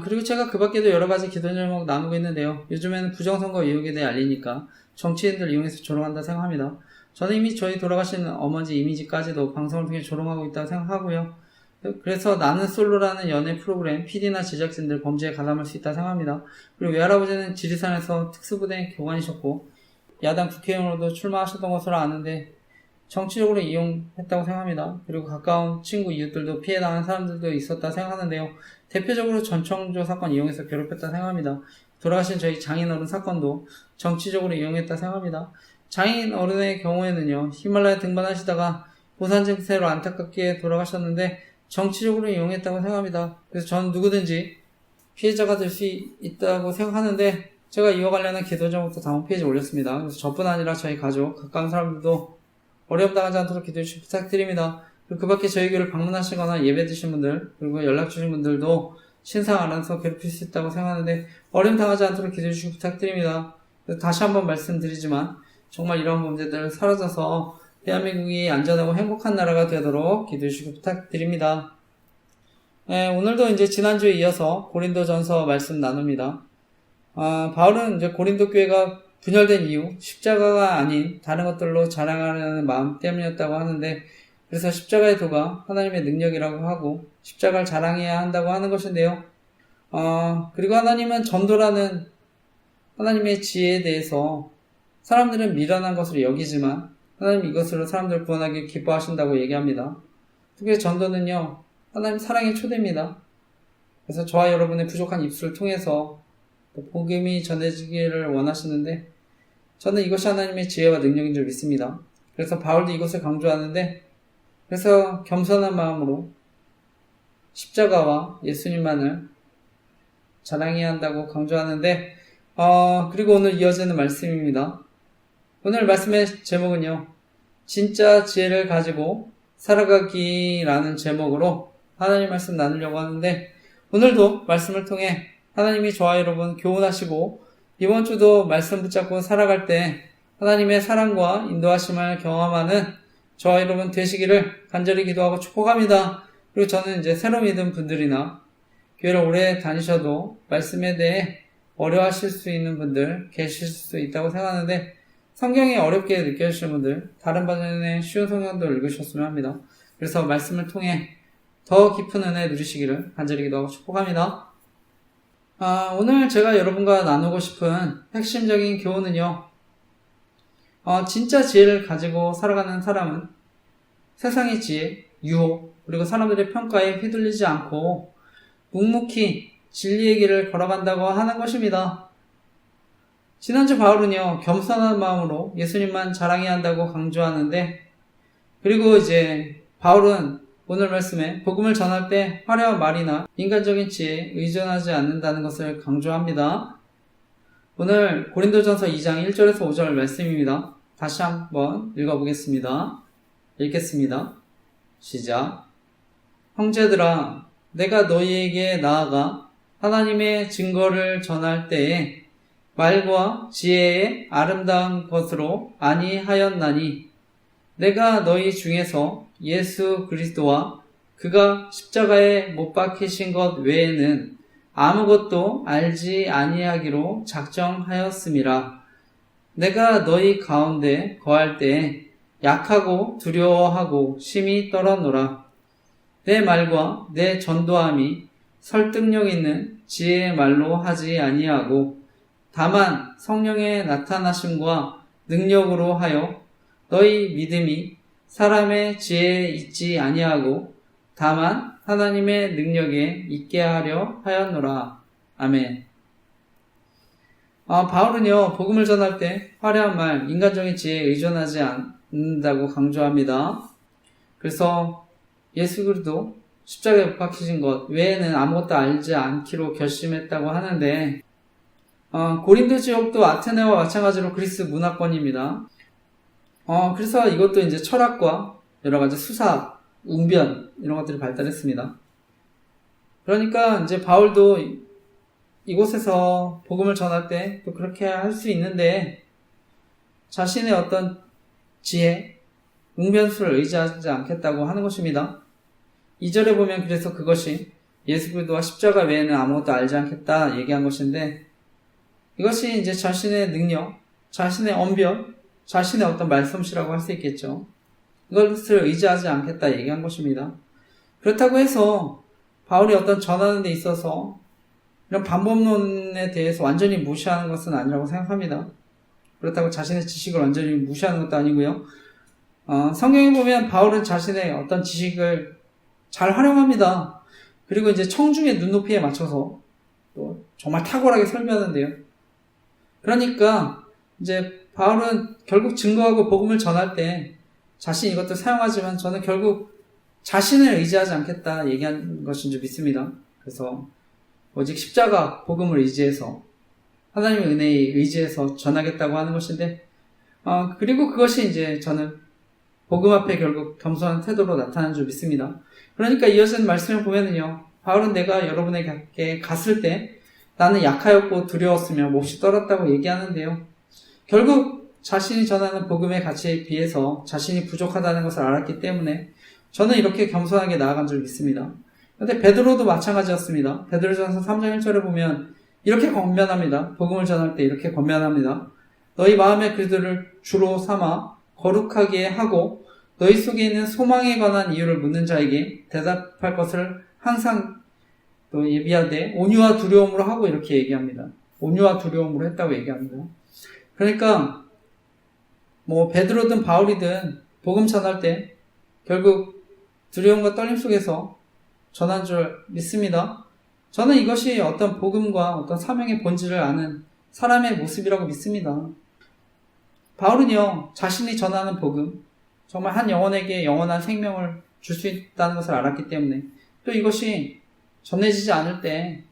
그리고 제가 그 밖에도 여러 가지 기도 제목 나누고 있는데요. 요즘에는 부정선거 의혹에 대해 알리니까 정치인들 이용해서 조롱한다 생각합니다. 저는 이미 저희 돌아가신 어머니 이미지까지도 방송을 통해 조롱하고 있다고 생각하고요. 그래서 나는 솔로라는 연예 프로그램 PD나 제작진들 범죄에 가담할 수 있다고 생각합니다. 그리고 외할아버지는 지리산에서 특수부대 교관이셨고 야당 국회의원으로도 출마하셨던 것으로 아는데 정치적으로 이용했다고 생각합니다. 그리고 가까운 친구, 이웃들도 피해당한 사람들도 있었다 생각하는데요. 대표적으로 전청조 사건 이용해서 괴롭혔다 생각합니다. 돌아가신 저희 장인 어른 사건도 정치적으로 이용했다 생각합니다. 장인 어른의 경우에는요, 히말라야 등반하시다가 고산 증세로 안타깝게 돌아가셨는데 정치적으로 이용했다고 생각합니다. 그래서 저는 누구든지 피해자가 될 수 있다고 생각하는데 제가 이와 관련한 기도 제목도 다음 홈페이지에 올렸습니다. 그래서 저뿐 아니라 저희 가족, 가까운 사람들도 어려움 당하지 않도록 기도해 주시기 부탁드립니다. 그리고 그 밖에 저희 교회를 방문하시거나 예배 드신 분들, 그리고 연락 주신 분들도 신상 알아서 괴롭힐 수 있다고 생각하는데 어려움 당하지 않도록 기도해 주시기 부탁드립니다. 다시 한번 말씀드리지만 정말 이런 문제들 사라져서 대한민국이 안전하고 행복한 나라가 되도록 기도해 주시기 부탁드립니다. 오늘도 이제 지난주에 이어서 고린도전서 말씀 나눕니다. 바울은 이제 고린도 교회가 분열된 이유, 십자가가 아닌 다른 것들로 자랑하려는 마음 때문이었다고 하는데, 그래서 십자가의 도가 하나님의 능력이라고 하고 십자가를 자랑해야 한다고 하는 것인데요. 그리고 하나님은 전도라는 하나님의 지혜에 대해서 사람들은 미련한 것으로 여기지만 하나님 이것으로 사람들을 구원하기 기뻐하신다고 얘기합니다. 특히 전도는요, 하나님 사랑의 초대입니다. 그래서 저와 여러분의 부족한 입술을 통해서 복음이 전해지기를 원하시는데, 저는 이것이 하나님의 지혜와 능력인 줄 믿습니다. 그래서 바울도 이것을 강조하는데, 그래서 겸손한 마음으로 십자가와 예수님만을 자랑해야 한다고 강조하는데, 그리고 오늘 이어지는 말씀입니다. 오늘 말씀의 제목은요, 진짜 지혜를 가지고 살아가기라는 제목으로 하나님 말씀 나누려고 하는데, 오늘도 말씀을 통해 하나님이 저와 여러분 교훈하시고 이번 주도 말씀 붙잡고 살아갈 때 하나님의 사랑과 인도하심을 경험하는 저와 여러분 되시기를 간절히 기도하고 축복합니다. 그리고 저는 이제 새로 믿은 분들이나 교회를 오래 다니셔도 말씀에 대해 어려워하실 수 있는 분들 계실 수 있다고 생각하는데, 성경이 어렵게 느껴지시는 분들 다른 버전의 쉬운 성경도 읽으셨으면 합니다. 그래서 말씀을 통해 더 깊은 은혜 누리시기를 간절히 기도하고 축복합니다. 오늘 제가 여러분과 나누고 싶은 핵심적인 교훈은요, 진짜 지혜를 가지고 살아가는 사람은 세상의 지혜, 유혹, 그리고 사람들의 평가에 휘둘리지 않고 묵묵히 진리의 길을 걸어간다고 하는 것입니다. 지난주 바울은요, 겸손한 마음으로 예수님만 자랑해야 한다고 강조하는데, 그리고 이제 바울은 오늘 말씀에 복음을 전할 때 화려한 말이나 인간적인 지혜에 의존하지 않는다는 것을 강조합니다. 오늘 고린도전서 2장 1절에서 5절 말씀입니다. 다시 한번 읽어보겠습니다. 읽겠습니다. 시작. 형제들아, 내가 너희에게 나아가 하나님의 증거를 전할 때에 말과 지혜의 아름다운 것으로 아니하였나니, 내가 너희 중에서 예수 그리스도와 그가 십자가에 못 박히신 것 외에는 아무것도 알지 아니하기로 작정하였음이라. 내가 너희 가운데 거할 때에 약하고 두려워하고 심히 떨었노라. 내 말과 내 전도함이 설득력 있는 지혜의 말로 하지 아니하고 다만 성령의 나타나심과 능력으로 하여 너희 믿음이 사람의 지혜에 있지 아니하고 다만 하나님의 능력에 있게 하려 하였노라. 아멘. 바울은요, 복음을 전할 때 화려한 말, 인간적인 지혜에 의존하지 않는다고 강조합니다. 그래서 예수 그리스도 십자가에 못 박히신 것 외에는 아무것도 알지 않기로 결심했다고 하는데, 고린도 지역도 아테네와 마찬가지로 그리스 문화권입니다. 그래서 이것도 이제 철학과 여러 가지 수사학, 웅변 이런 것들이 발달했습니다. 그러니까 이제 바울도 이곳에서 복음을 전할 때 또 그렇게 할 수 있는데, 자신의 어떤 지혜, 웅변수를 의지하지 않겠다고 하는 것입니다. 2절에 보면 그래서 그것이 예수 그리스도와 십자가 외에는 아무것도 알지 않겠다 얘기한 것인데, 이것이 이제 자신의 능력, 자신의 언변, 자신의 어떤 말솜씨라고 할 수 있겠죠. 이것을 의지하지 않겠다 얘기한 것입니다. 그렇다고 해서 바울이 어떤 전하는 데 있어서 이런 반법론에 대해서 완전히 무시하는 것은 아니라고 생각합니다. 그렇다고 자신의 지식을 완전히 무시하는 것도 아니고요. 성경에 보면 바울은 자신의 어떤 지식을 잘 활용합니다. 그리고 이제 청중의 눈높이에 맞춰서 또 정말 탁월하게 설명하는데요. 그러니까 이제 바울은 결국 증거하고 복음을 전할 때 자신이 이것도 사용하지만 저는 결국 자신을 의지하지 않겠다 얘기한 것인 줄 믿습니다. 그래서 오직 십자가 복음을 의지해서 하나님의 은혜에 의지해서 전하겠다고 하는 것인데, 그리고 그것이 이제 저는 복음 앞에 결국 겸손한 태도로 나타나는 줄 믿습니다. 그러니까 이어진 말씀을 보면은요, 바울은 내가 여러분에게 갔을 때 나는 약하였고 두려웠으며 몹시 떨었다고 얘기하는데요. 결국 자신이 전하는 복음의 가치에 비해서 자신이 부족하다는 것을 알았기 때문에 저는 이렇게 겸손하게 나아간 줄 믿습니다. 그런데 베드로도 마찬가지였습니다. 베드로전서 3장 1절에 보면 이렇게 권면합니다. 복음을 전할 때 이렇게 권면합니다. 너희 마음의 글들을 주로 삼아 거룩하게 하고 너희 속에 있는 소망에 관한 이유를 묻는 자에게 대답할 것을 항상 또 예비하되 온유와 두려움으로 하고 이렇게 얘기합니다. 온유와 두려움으로 했다고 얘기합니다. 그러니까 베드로든 바울이든 복음 전할 때 결국 두려움과 떨림 속에서 전한 줄 믿습니다. 저는 이것이 어떤 복음과 어떤 사명의 본질을 아는 사람의 모습이라고 믿습니다. 바울은요, 자신이 전하는 복음, 정말 한 영혼에게 영원한 생명을 줄 수 있다는 것을 알았기 때문에 또 이것이 전해지지 않을 때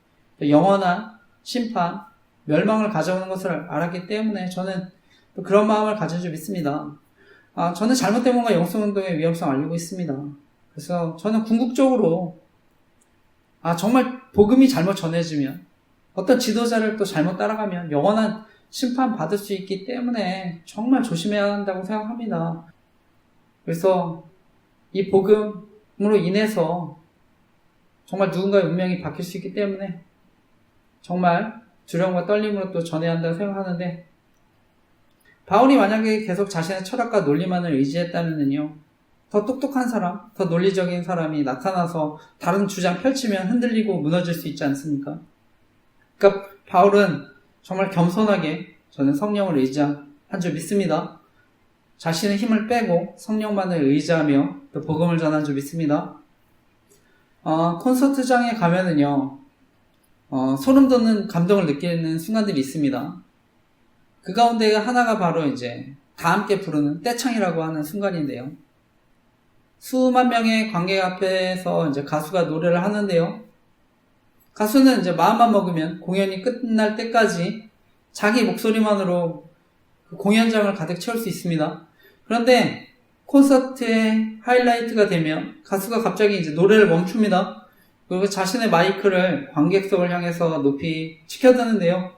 영원한 심판, 멸망을 가져오는 것을 알았기 때문에 저는 또 그런 마음을 가진 줄 믿습니다. 저는 잘못된 뭔가 영성운동의 위험성을 알고 있습니다. 그래서 저는 궁극적으로 정말 복음이 잘못 전해지면 어떤 지도자를 또 잘못 따라가면 영원한 심판 받을 수 있기 때문에 정말 조심해야 한다고 생각합니다. 그래서 이 복음으로 인해서 정말 누군가의 운명이 바뀔 수 있기 때문에 정말 두려움과 떨림으로 또 전해야 한다고 생각하는데, 바울이 만약에 계속 자신의 철학과 논리만을 의지했다면요, 더 똑똑한 사람, 더 논리적인 사람이 나타나서 다른 주장 펼치면 흔들리고 무너질 수 있지 않습니까? 그러니까 바울은 정말 겸손하게 저는 성령을 의지한 줄 믿습니다. 자신의 힘을 빼고 성령만을 의지하며 또 복음을 전한 줄 믿습니다. 콘서트장에 가면은요, 소름 돋는 감동을 느끼는 순간들이 있습니다. 그 가운데 하나가 바로 이제 다 함께 부르는 떼창이라고 하는 순간인데요. 수만 명의 관객 앞에서 이제 가수가 노래를 하는데요. 가수는 이제 마음만 먹으면 공연이 끝날 때까지 자기 목소리만으로 그 공연장을 가득 채울 수 있습니다. 그런데 콘서트의 하이라이트가 되면 가수가 갑자기 이제 노래를 멈춥니다. 그리고 자신의 마이크를 관객석을 향해서 높이 치켜드는데요.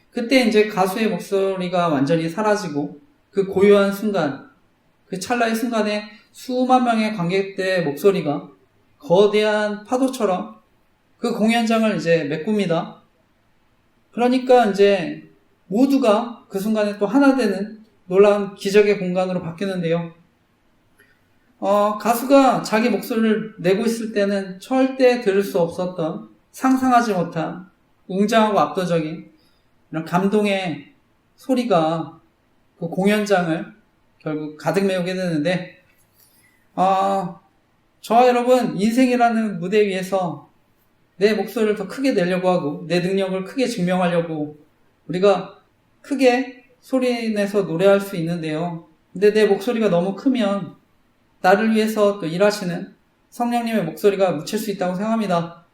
그때 이제 가수의 목소리가 완전히 사라지고 그 고요한 순간, 그 찰나의 순간에 수만 명의 관객들의 목소리가 거대한 파도처럼 그 공연장을 이제 메꿉니다. 그러니까 이제 모두가 그 순간에 또 하나 되는 놀라운 기적의 공간으로 바뀌는데요. 가수가 자기 목소리를 내고 있을 때는 절대 들을 수 없었던 상상하지 못한 웅장하고 압도적인 이런 감동의 소리가 그 공연장을 결국 가득 메우게 되는데, 저와 여러분, 인생이라는 무대 위에서 내 목소리를 더 크게 내려고 하고 내 능력을 크게 증명하려고 우리가 크게 소리내서 노래할 수 있는데요. 근데 내 목소리가 너무 크면 나를 위해서 또 일하시는 성령님의 목소리가 묻힐 수 있다고 생각합니다.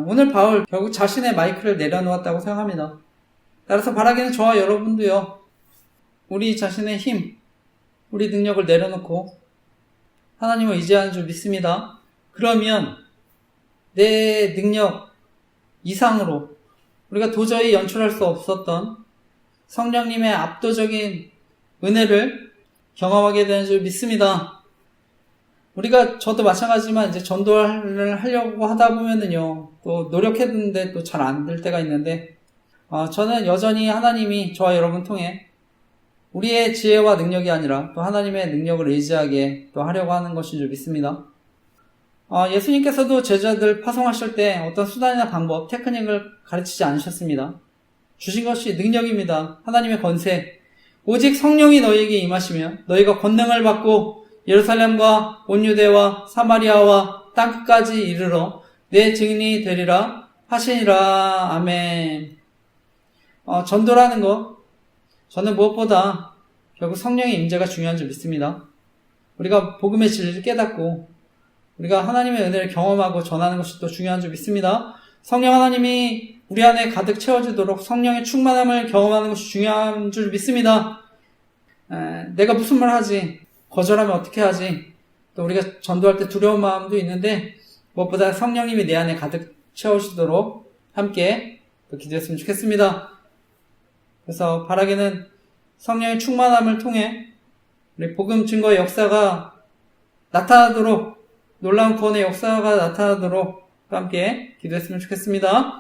오늘 바울 결국 자신의 마이크를 내려놓았다고 생각합니다. 따라서 바라기는 저와 여러분도요, 우리 자신의 힘, 우리 능력을 내려놓고 하나님을 의지하는 줄 믿습니다. 그러면 내 능력 이상으로 우리가 도저히 연출할 수 없었던 성령님의 압도적인 은혜를 경험하게 되는 줄 믿습니다. 저도 마찬가지지만 이제 전도를 하려고 하다 보면은요, 또 노력했는데 또 잘 안 될 때가 있는데, 저는 여전히 하나님이 저와 여러분 통해 우리의 지혜와 능력이 아니라 또 하나님의 능력을 의지하게 또 하려고 하는 것인 줄 믿습니다. 예수님께서도 제자들 파송하실 때 어떤 수단이나 방법, 테크닉을 가르치지 않으셨습니다. 주신 것이 능력입니다. 하나님의 권세. 오직 성령이 너희에게 임하시면 너희가 권능을 받고 예루살렘과 온 유대와 사마리아와 땅끝까지 이르러 내 증인이 되리라 하시니라. 아멘. 전도라는 것, 저는 무엇보다 결국 성령의 임재가 중요한 줄 믿습니다. 우리가 복음의 진리를 깨닫고 우리가 하나님의 은혜를 경험하고 전하는 것이 또 중요한 줄 믿습니다. 성령 하나님이 우리 안에 가득 채워지도록 성령의 충만함을 경험하는 것이 중요한 줄 믿습니다. 내가 무슨 말 하지? 거절하면 어떻게 하지? 또 우리가 전도할 때 두려운 마음도 있는데 무엇보다 성령님이 내 안에 가득 채워지도록 함께 또 기도했으면 좋겠습니다. 그래서 바라기는 성령의 충만함을 통해 우리 복음 증거의 역사가 나타나도록, 놀라운 구원의 역사가 나타나도록 함께 기도했으면 좋겠습니다.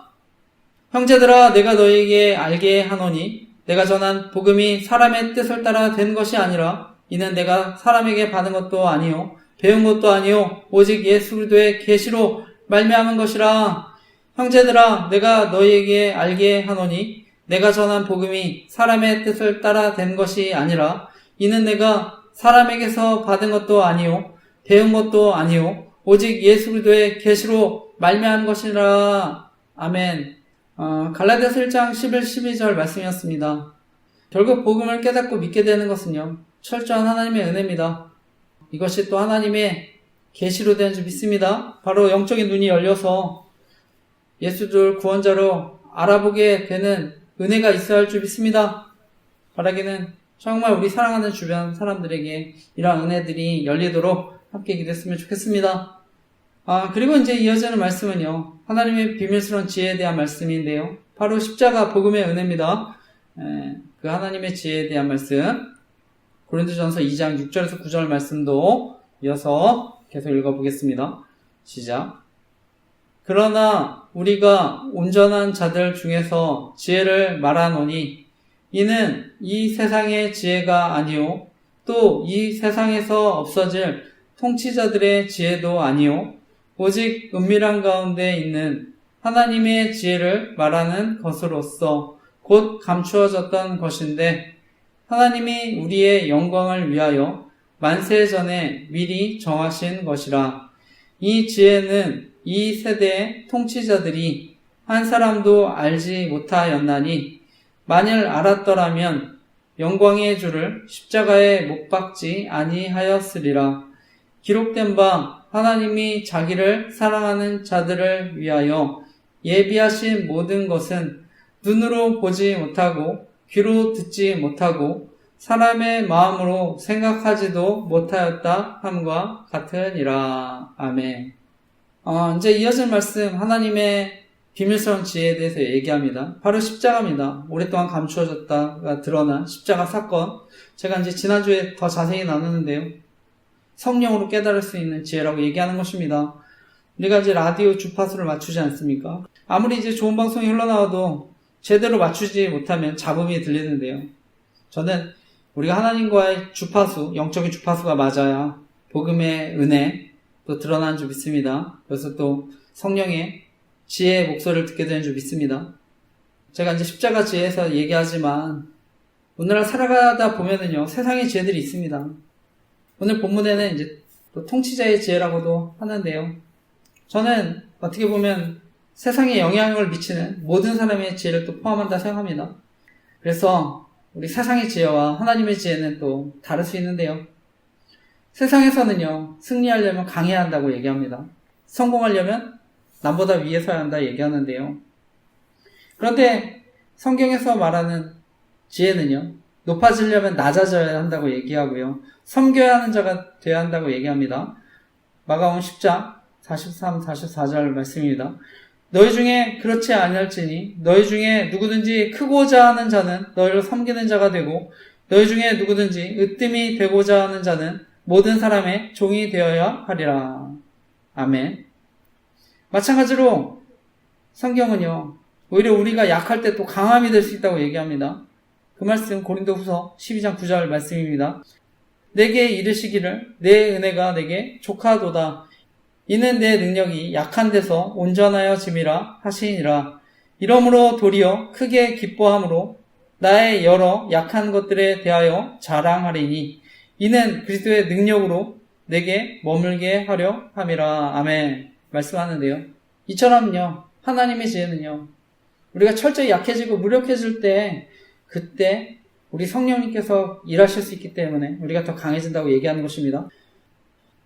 형제들아, 내가 너희에게 알게 하노니 내가 전한 복음이 사람의 뜻을 따라 된 것이 아니라 이는 내가 사람에게 받은 것도 아니요 배운 것도 아니요 오직 예수 그리스도의 계시로 말미암은 것이라. 형제들아, 내가 너희에게 알게 하노니 내가 전한 복음이 사람의 뜻을 따라 된 것이 아니라 이는 내가 사람에게서 받은 것도 아니요 배운 것도 아니요 오직 예수 그리스도의 계시로 말미암은 것이라. 아멘. 갈라디아서 1장 11, 12절 말씀이었습니다. 결국 복음을 깨닫고 믿게 되는 것은요, 철저한 하나님의 은혜입니다. 이것이 또 하나님의 계시로 되는 줄 믿습니다. 바로 영적인 눈이 열려서 예수를 구원자로 알아보게 되는 은혜가 있어야 할 줄 믿습니다. 바라기는 정말 우리 사랑하는 주변 사람들에게 이러한 은혜들이 열리도록 함께 기도했으면 좋겠습니다. 그리고 이제 이어지는 말씀은요, 하나님의 비밀스러운 지혜에 대한 말씀인데요. 바로 십자가 복음의 은혜입니다. 그 하나님의 지혜에 대한 말씀, 고린도전서 2장 6절에서 9절 말씀도 이어서 계속 읽어보겠습니다. 시작. 그러나 우리가 온전한 자들 중에서 지혜를 말하노니 이는 이 세상의 지혜가 아니요 또 이 세상에서 없어질 통치자들의 지혜도 아니요 오직 은밀한 가운데 있는 하나님의 지혜를 말하는 것으로서 곧 감추어졌던 것인데 하나님이 우리의 영광을 위하여 만세 전에 미리 정하신 것이라. 이 지혜는 이 세대의 통치자들이 한 사람도 알지 못하였나니 만일 알았더라면 영광의 주를 십자가에 못 박지 아니하였으리라. 기록된 바 하나님이 자기를 사랑하는 자들을 위하여 예비하신 모든 것은 눈으로 보지 못하고 귀로 듣지 못하고 사람의 마음으로 생각하지도 못하였다 함과 같으니라. 아멘. 이제 이어질 말씀, 하나님의 비밀스러운 지혜에 대해서 얘기합니다. 바로 십자가입니다. 오랫동안 감추어졌다가 드러난 십자가 사건. 제가 이제 지난주에 더 자세히 나누는데요. 성령으로 깨달을 수 있는 지혜라고 얘기하는 것입니다. 우리가 이제 라디오 주파수를 맞추지 않습니까? 아무리 이제 좋은 방송이 흘러나와도 제대로 맞추지 못하면 잡음이 들리는데요. 저는 우리가 하나님과의 주파수, 영적인 주파수가 맞아야 복음의 은혜 또 드러나는 줄 믿습니다. 그래서 또 성령의 지혜의 목소리를 듣게 되는 줄 믿습니다. 제가 이제 십자가 지혜에서 얘기하지만 오늘날 살아가다 보면은요, 세상의 지혜들이 있습니다. 오늘 본문에는 이제 또 통치자의 지혜라고도 하는데요. 저는 어떻게 보면 세상에 영향을 미치는 모든 사람의 지혜를 또 포함한다 생각합니다. 그래서 우리 세상의 지혜와 하나님의 지혜는 또 다를 수 있는데요. 세상에서는요, 승리하려면 강해야 한다고 얘기합니다. 성공하려면 남보다 위에 서야 한다 얘기하는데요. 그런데 성경에서 말하는 지혜는요, 높아지려면 낮아져야 한다고 얘기하고요. 섬겨야 하는 자가 되어야 한다고 얘기합니다. 마가복음 10장 43, 44절 말씀입니다. 너희 중에 그렇지 아니할지니 너희 중에 누구든지 크고자 하는 자는 너희를 섬기는 자가 되고 너희 중에 누구든지 으뜸이 되고자 하는 자는 모든 사람의 종이 되어야 하리라. 아멘. 마찬가지로 성경은요, 오히려 우리가 약할 때 또 강함이 될 수 있다고 얘기합니다. 그 말씀 고린도후서 12장 9절 말씀입니다. 내게 이르시기를 내 은혜가 내게 족하도다. 이는 내 능력이 약한 데서 온전하여 짐이라 하시니라. 이러므로 도리어 크게 기뻐함으로 나의 여러 약한 것들에 대하여 자랑하리니 이는 그리스도의 능력으로 내게 머물게 하려 함이라. 아멘. 말씀하는데요. 이처럼요, 하나님의 지혜는요, 우리가 철저히 약해지고 무력해질 때 그때 우리 성령님께서 일하실 수 있기 때문에 우리가 더 강해진다고 얘기하는 것입니다.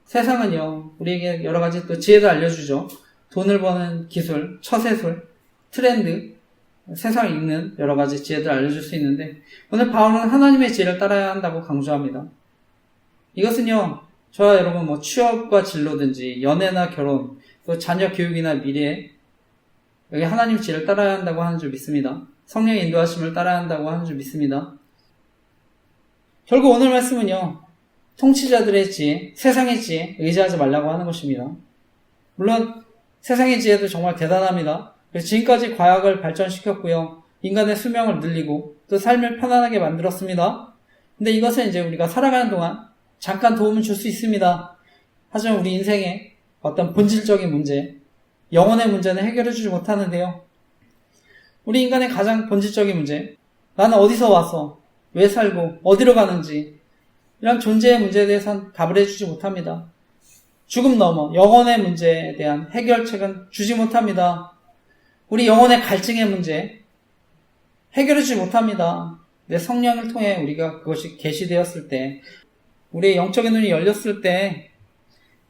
세상은요, 우리에게 여러 가지 또 지혜도 알려주죠. 돈을 버는 기술, 처세술, 트렌드, 세상에 있는 여러 가지 지혜들을 알려줄 수 있는데, 오늘 바울은 하나님의 지혜를 따라야 한다고 강조합니다. 이것은요, 저와 여러분 취업과 진로든지 연애나 결혼, 또 자녀 교육이나 미래, 여기 하나님 지혜를 따라야 한다고 하는 줄 믿습니다. 성령의 인도하심을 따라야 한다고 하는 줄 믿습니다. 결국 오늘 말씀은요, 통치자들의 지혜, 세상의 지혜 의지하지 말라고 하는 것입니다. 물론 세상의 지혜도 정말 대단합니다. 그래서 지금까지 과학을 발전시켰고요, 인간의 수명을 늘리고 또 삶을 편안하게 만들었습니다. 근데 이것은 이제 우리가 살아가는 동안 잠깐 도움을 줄 수 있습니다. 하지만 우리 인생의 어떤 본질적인 문제, 영혼의 문제는 해결해주지 못하는데요. 우리 인간의 가장 본질적인 문제, 나는 어디서 와서 왜 살고 어디로 가는지, 이런 존재의 문제에 대해서는 답을 해주지 못합니다. 죽음 넘어 영혼의 문제에 대한 해결책은 주지 못합니다. 우리 영혼의 갈증의 문제 해결해주지 못합니다. 내 성령을 통해 우리가 그것이 계시되었을 때, 우리의 영적인 눈이 열렸을 때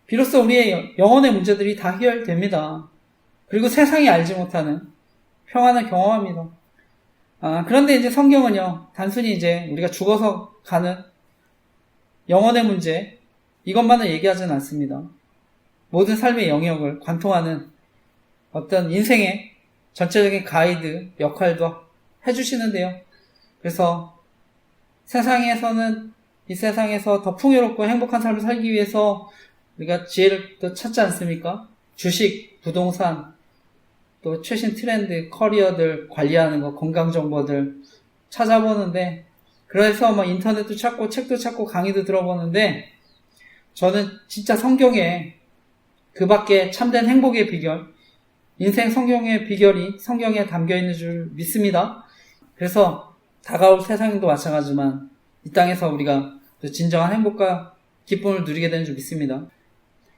비로소 우리의 영혼의 문제들이 다 해결됩니다. 그리고 세상이 알지 못하는 평안을 경험합니다. 그런데 이제 성경은요, 단순히 이제 우리가 죽어서 가는 영혼의 문제, 이것만을 얘기하지는 않습니다. 모든 삶의 영역을 관통하는 어떤 인생의 전체적인 가이드 역할도 해주시는데요. 그래서 이 세상에서 더 풍요롭고 행복한 삶을 살기 위해서 우리가 지혜를 또 찾지 않습니까? 주식, 부동산, 또 최신 트렌드, 커리어들 관리하는 거, 건강 정보들 찾아보는데, 그래서 인터넷도 찾고 책도 찾고 강의도 들어보는데, 저는 진짜 성경에 그 밖에 참된 행복의 비결, 인생 성경의 비결이 성경에 담겨 있는 줄 믿습니다. 그래서 다가올 세상도 마찬가지지만 이 땅에서 우리가 진정한 행복과 기쁨을 누리게 되는 줄 믿습니다.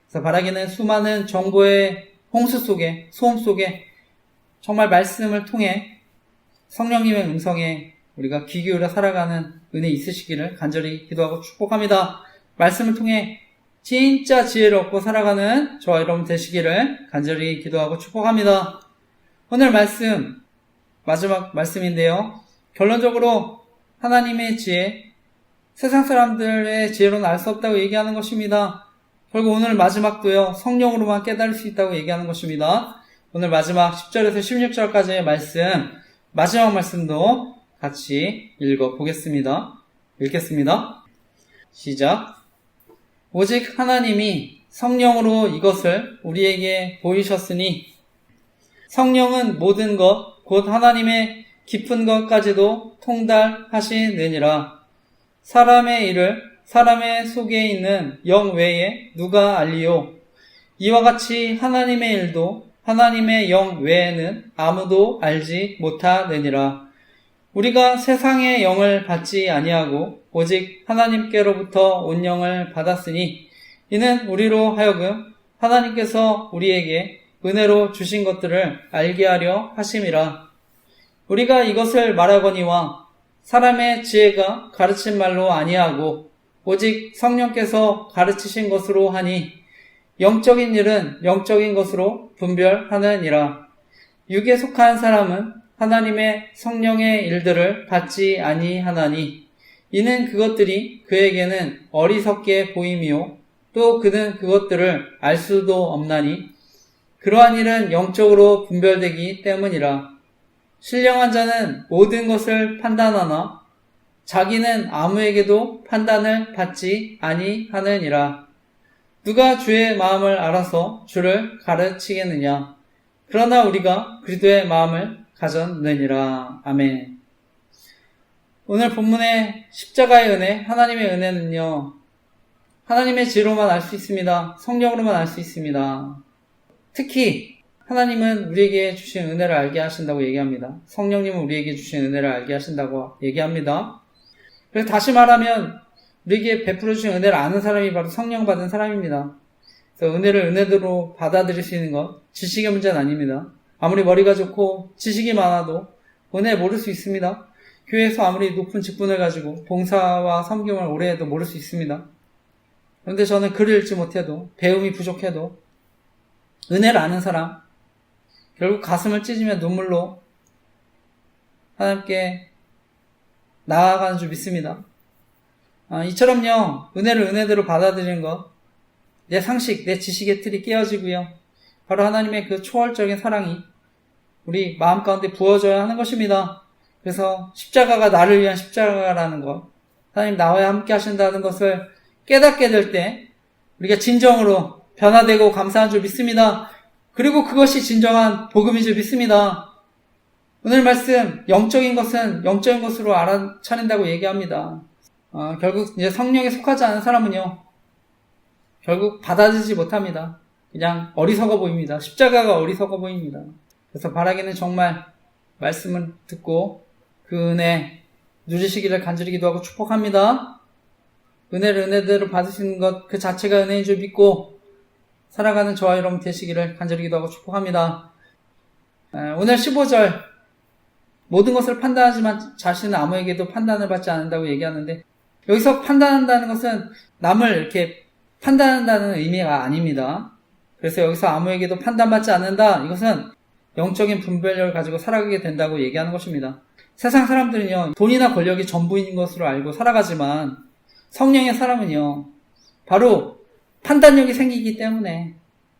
그래서 바라기는 수많은 정보의 홍수 속에, 소음 속에 정말 말씀을 통해 성령님의 음성에 우리가 귀 기울여 살아가는 은혜 있으시기를 간절히 기도하고 축복합니다. 말씀을 통해 진짜 지혜를 얻고 살아가는 저와 여러분 되시기를 간절히 기도하고 축복합니다. 오늘 말씀, 마지막 말씀인데요. 결론적으로 하나님의 지혜, 세상 사람들의 지혜로는 알 수 없다고 얘기하는 것입니다. 결국 오늘 마지막도요, 성령으로만 깨달을 수 있다고 얘기하는 것입니다. 오늘 마지막 10절에서 16절까지의 말씀, 마지막 말씀도 같이 읽어보겠습니다. 읽겠습니다. 시작. 오직 하나님이 성령으로 이것을 우리에게 보이셨으니 성령은 모든 것, 곧 하나님의 깊은 것까지도 통달하시느니라. 사람의 일을 사람의 속에 있는 영 외에 누가 알리요? 이와 같이 하나님의 일도 하나님의 영 외에는 아무도 알지 못하느니라. 우리가 세상의 영을 받지 아니하고 오직 하나님께로부터 온 영을 받았으니 이는 우리로 하여금 하나님께서 우리에게 은혜로 주신 것들을 알게 하려 하심이라. 우리가 이것을 말하거니와 사람의 지혜가 가르친 말로 아니하고 오직 성령께서 가르치신 것으로 하니 영적인 일은 영적인 것으로 분별하느니라. 육에 속한 사람은 하나님의 성령의 일들을 받지 아니하나니 이는 그것들이 그에게는 어리석게 보임이요 또 그는 그것들을 알 수도 없나니 그러한 일은 영적으로 분별되기 때문이라. 신령한 자는 모든 것을 판단하나 자기는 아무에게도 판단을 받지 아니하느니라. 누가 주의 마음을 알아서 주를 가르치겠느냐. 그러나 우리가 그리스도의 마음을 가졌느니라. 아멘. 오늘 본문의 십자가의 은혜, 하나님의 은혜는요, 하나님의 지혜로만 알 수 있습니다. 성령으로만 알 수 있습니다. 특히 하나님은 우리에게 주신 은혜를 알게 하신다고 얘기합니다. 성령님은 우리에게 주신 은혜를 알게 하신다고 얘기합니다. 그래서 다시 말하면 우리에게 베풀어 주신 은혜를 아는 사람이 바로 성령 받은 사람입니다. 그래서 은혜를 은혜대로 받아들일 수 있는 것, 지식의 문제는 아닙니다. 아무리 머리가 좋고 지식이 많아도 은혜 모를 수 있습니다. 교회에서 아무리 높은 직분을 가지고 봉사와 섬김을 오래 해도 모를 수 있습니다. 그런데 저는 글을 읽지 못해도, 배움이 부족해도 은혜를 아는 사람, 결국 가슴을 찢으며 눈물로 하나님께 나아가는 줄 믿습니다. 이처럼요, 은혜를 은혜대로 받아들이는 것, 내 상식, 내 지식의 틀이 깨어지고요. 바로 하나님의 그 초월적인 사랑이 우리 마음 가운데 부어져야 하는 것입니다. 그래서 십자가가 나를 위한 십자가라는 것, 하나님 나와 함께 하신다는 것을 깨닫게 될 때 우리가 진정으로 변화되고 감사한 줄 믿습니다. 그리고 그것이 진정한 복음인 줄 믿습니다. 오늘 말씀, 영적인 것은 영적인 것으로 알아차린다고 얘기합니다. 결국 이제 성령에 속하지 않은 사람은요, 결국 받아들이지 못합니다. 그냥 어리석어 보입니다. 십자가가 어리석어 보입니다. 그래서 바라기는 정말 말씀을 듣고 그 은혜 누리시기를 간절히 기도하고 축복합니다. 은혜를 은혜대로 받으시는 것 그 자체가 은혜인 줄 믿고 살아가는 저와 여러분 되시기를 간절히 기도하고 축복합니다. 오늘 15절 모든 것을 판단하지만 자신은 아무에게도 판단을 받지 않는다고 얘기하는데, 여기서 판단한다는 것은 남을 이렇게 판단한다는 의미가 아닙니다. 그래서 여기서 아무에게도 판단받지 않는다, 이것은 영적인 분별력을 가지고 살아가게 된다고 얘기하는 것입니다. 세상 사람들은요, 돈이나 권력이 전부인 것으로 알고 살아가지만 성령의 사람은요, 바로 판단력이 생기기 때문에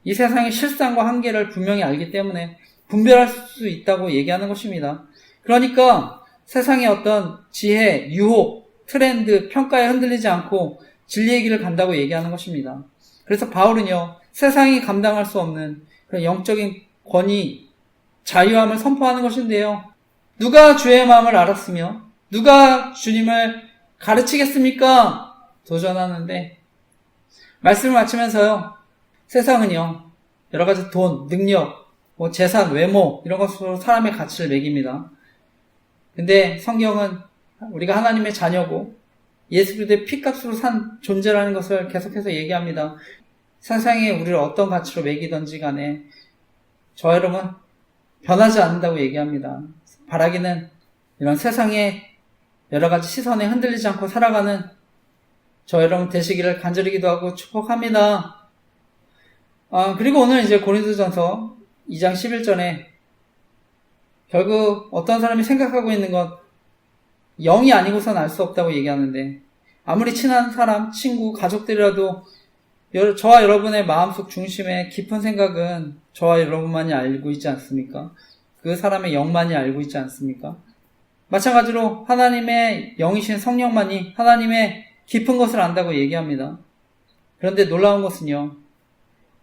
이 세상의 실상과 한계를 분명히 알기 때문에 분별할 수 있다고 얘기하는 것입니다. 그러니까 세상의 어떤 지혜, 유혹, 트렌드, 평가에 흔들리지 않고 진리의 길을 간다고 얘기하는 것입니다. 그래서 바울은요, 세상이 감당할 수 없는 그런 영적인 권위, 자유함을 선포하는 것인데요. 누가 주의 마음을 알았으며 누가 주님을 가르치겠습니까? 도전하는데, 말씀을 마치면서요, 세상은요, 여러 가지 돈, 능력, 재산, 외모 이런 것으로 사람의 가치를 매깁니다. 근데 성경은 우리가 하나님의 자녀고 예수 그리스도의 피값으로 산 존재라는 것을 계속해서 얘기합니다. 세상에 우리를 어떤 가치로 매기든지 간에 저 여러분 변하지 않는다고 얘기합니다. 바라기는 이런 세상의 여러 가지 시선에 흔들리지 않고 살아가는 저 여러분 되시기를 간절히 기도하고 축복합니다. 그리고 오늘 이제 고린도전서 2장 11절에 결국 어떤 사람이 생각하고 있는 것, 영이 아니고선 알 수 없다고 얘기하는데, 아무리 친한 사람, 친구, 가족들이라도 저와 여러분의 마음속 중심의 깊은 생각은 저와 여러분만이 알고 있지 않습니까? 그 사람의 영만이 알고 있지 않습니까? 마찬가지로 하나님의 영이신 성령만이 하나님의 깊은 것을 안다고 얘기합니다. 그런데 놀라운 것은요,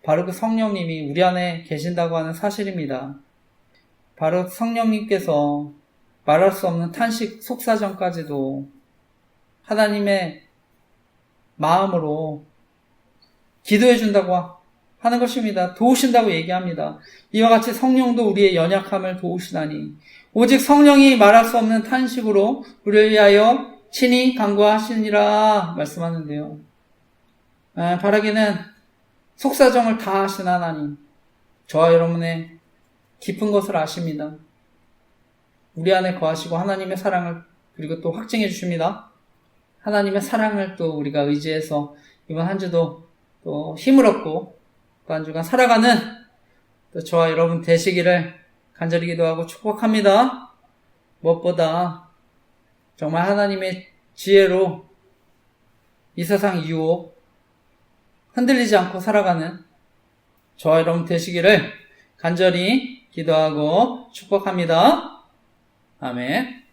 바로 그 성령님이 우리 안에 계신다고 하는 사실입니다. 바로 성령님께서 말할 수 없는 탄식 속사정까지도 하나님의 마음으로 기도해 준다고 하는 것입니다. 도우신다고 얘기합니다. 이와 같이 성령도 우리의 연약함을 도우시다니, 오직 성령이 말할 수 없는 탄식으로 우리를 위하여 친히 간구하시니라 말씀하는데요. 바라기는 속사정을 다 하신 하나님, 저와 여러분의 깊은 것을 아십니다. 우리 안에 거하시고 하나님의 사랑을 그리고 또 확증해 주십니다. 하나님의 사랑을 또 우리가 의지해서 이번 한 주도 또 힘을 얻고 또 한 주간 살아가는 또 저와 여러분 되시기를 간절히 기도하고 축복합니다. 무엇보다 정말 하나님의 지혜로 이 세상 유혹 흔들리지 않고 살아가는 저와 여러분 되시기를 간절히 기도하고 축복합니다. 아멘.